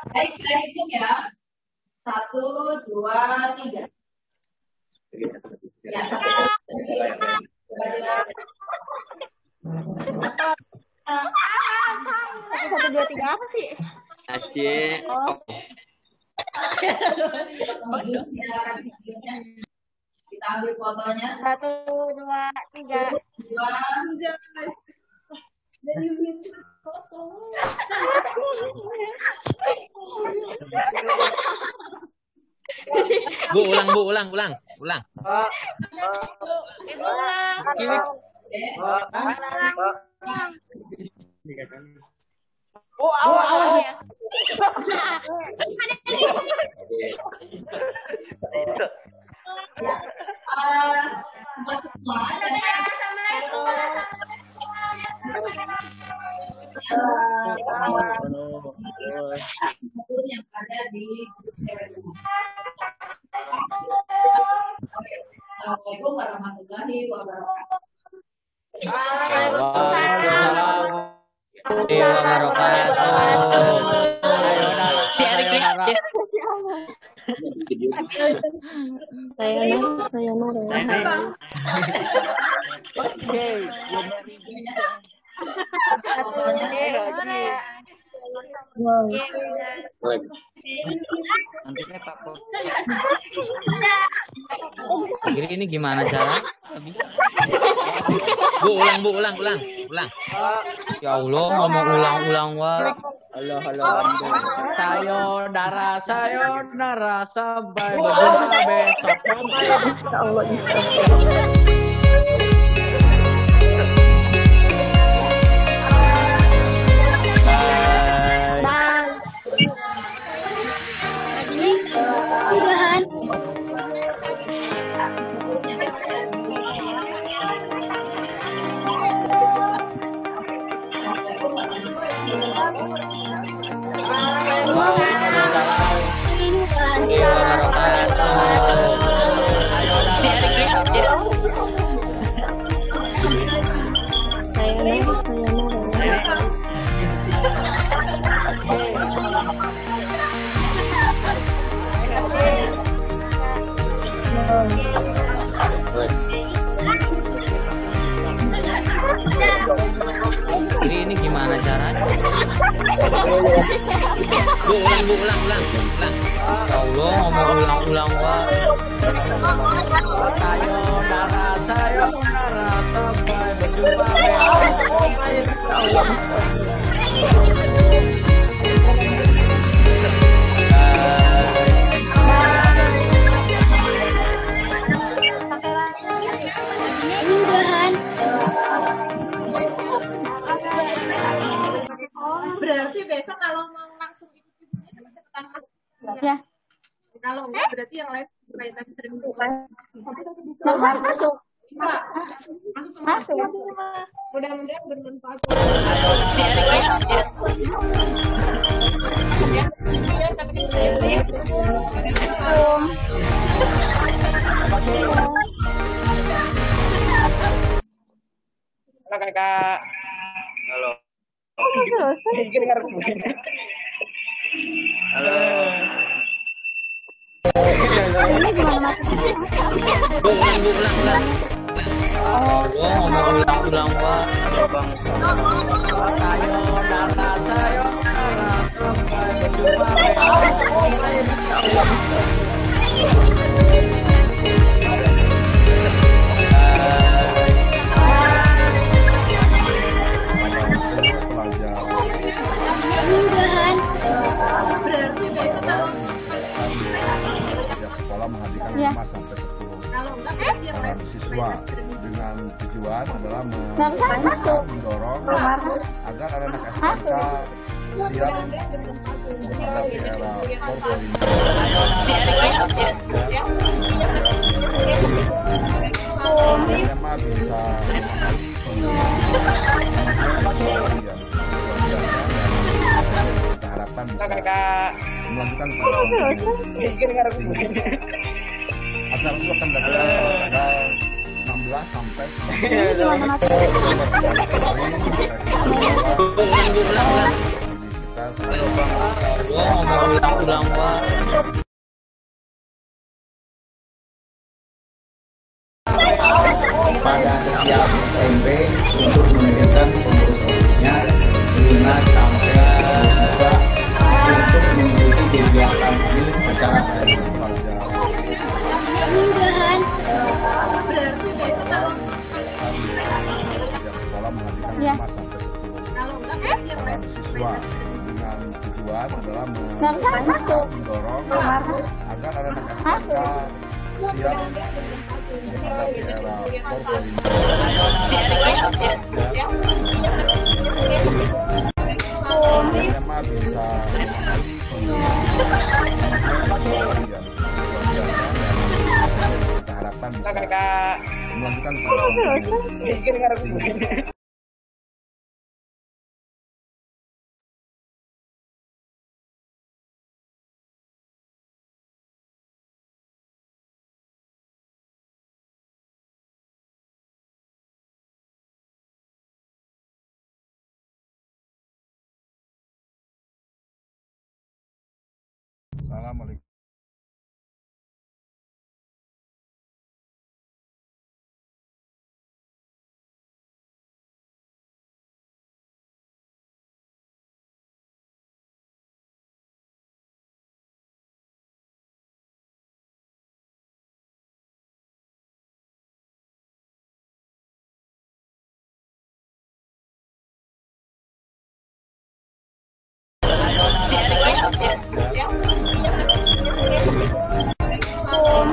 Baik, saya hitung ya. 1, 2, 3. Ya, 1, 2, 3 apa sih? Aceh. Kita ambil fotonya. 1, 2, 3. 2. Bu, ulang. Yang ada di Assalamualaikum warahmatullahi wabarakatuh. Ini gimana cara? Bu, ulang. Ya Allah, ngomong ulang wah. Halo. Sayonara, sampai berjumpa besok. Ya Allah, warahmatullahi wabarakatuh. Si Erik ya. Ini gimana caranya? Bu, ulang. Ya Allah, ngomong ulang, Pak. Sayonara, sampai berjumpa. Berarti besok kalau mau langsung ikut di sini cepetan masuk. Ya. Kalau enggak berarti yang lain live streaming juga. Masuk. Masuk. Mudah-mudahan bermanfaat. Halo kakak. Halo. Halo. Ini gimana maksudnya? Bu, ulang. Allah, ngomong ulang, Pak. Bang. Sayonara, sampai berjumpa. Berarti besok kalau sekolah menghadirkan 5 sampai 10 kalau enggak berarti yang lain siswa dengan tujuan adalah mendorong agar anak-anak SMK siap menghadapi era 4.0. SMA bisa kita harapkan bisa melanjutkan acara itu akan dilakukan tanggal 16 sampai 19. Ulang, Pak. Pada setiap SMP untuk mengirimkan pengurus-pengurusnya 5 sampai 10 siswa untuk mengikuti kegiatan ini secara serius. berarti besok kalau Sekolah menghadirkan 5 sampai 10 kalau enggak berarti yang lain siswa dengan tujuan adalah mendorong agar anak-anak SMK siap menghadapi era 4.0. SMA bisa kita harapkan bisa melanjutkan Assalamualaikum.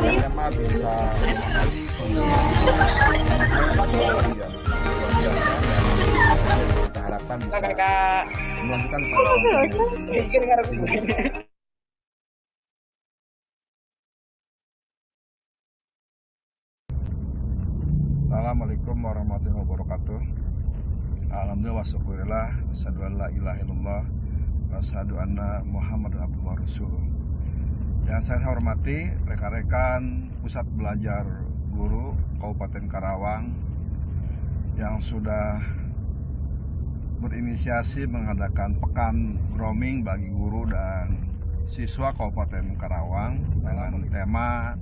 SMA bisa kita harapkan bisa melanjutkan Assalamualaikum warahmatullahi wabarakatuh. Alhamdulillah wa syukurillah, asyhadu an la ilaha illallah wa asyhadu anna Muhammadan abduhu wa rasuluh. Yang saya hormati rekan-rekan Pusat Belajar Guru Kabupaten Karawang yang sudah berinisiasi mengadakan pekan grooming bagi guru dan siswa Kabupaten Karawang dengan tema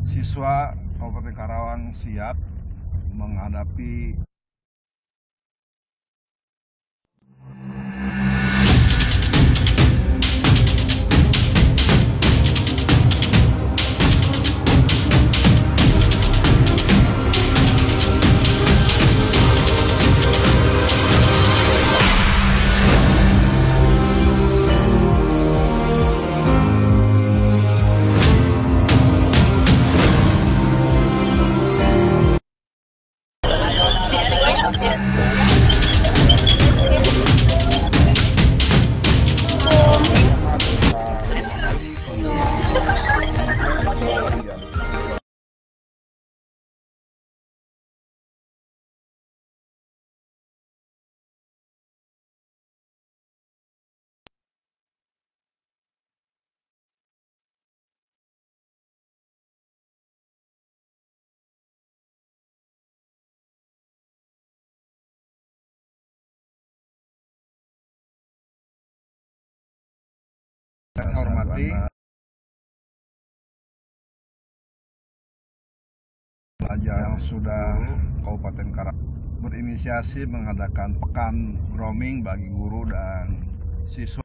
siswa Kabupaten Karawang siap menghadapi saya hormati pelajar yang sudah Kabupaten Karawang berinisiasi mengadakan pekan grooming bagi guru dan siswa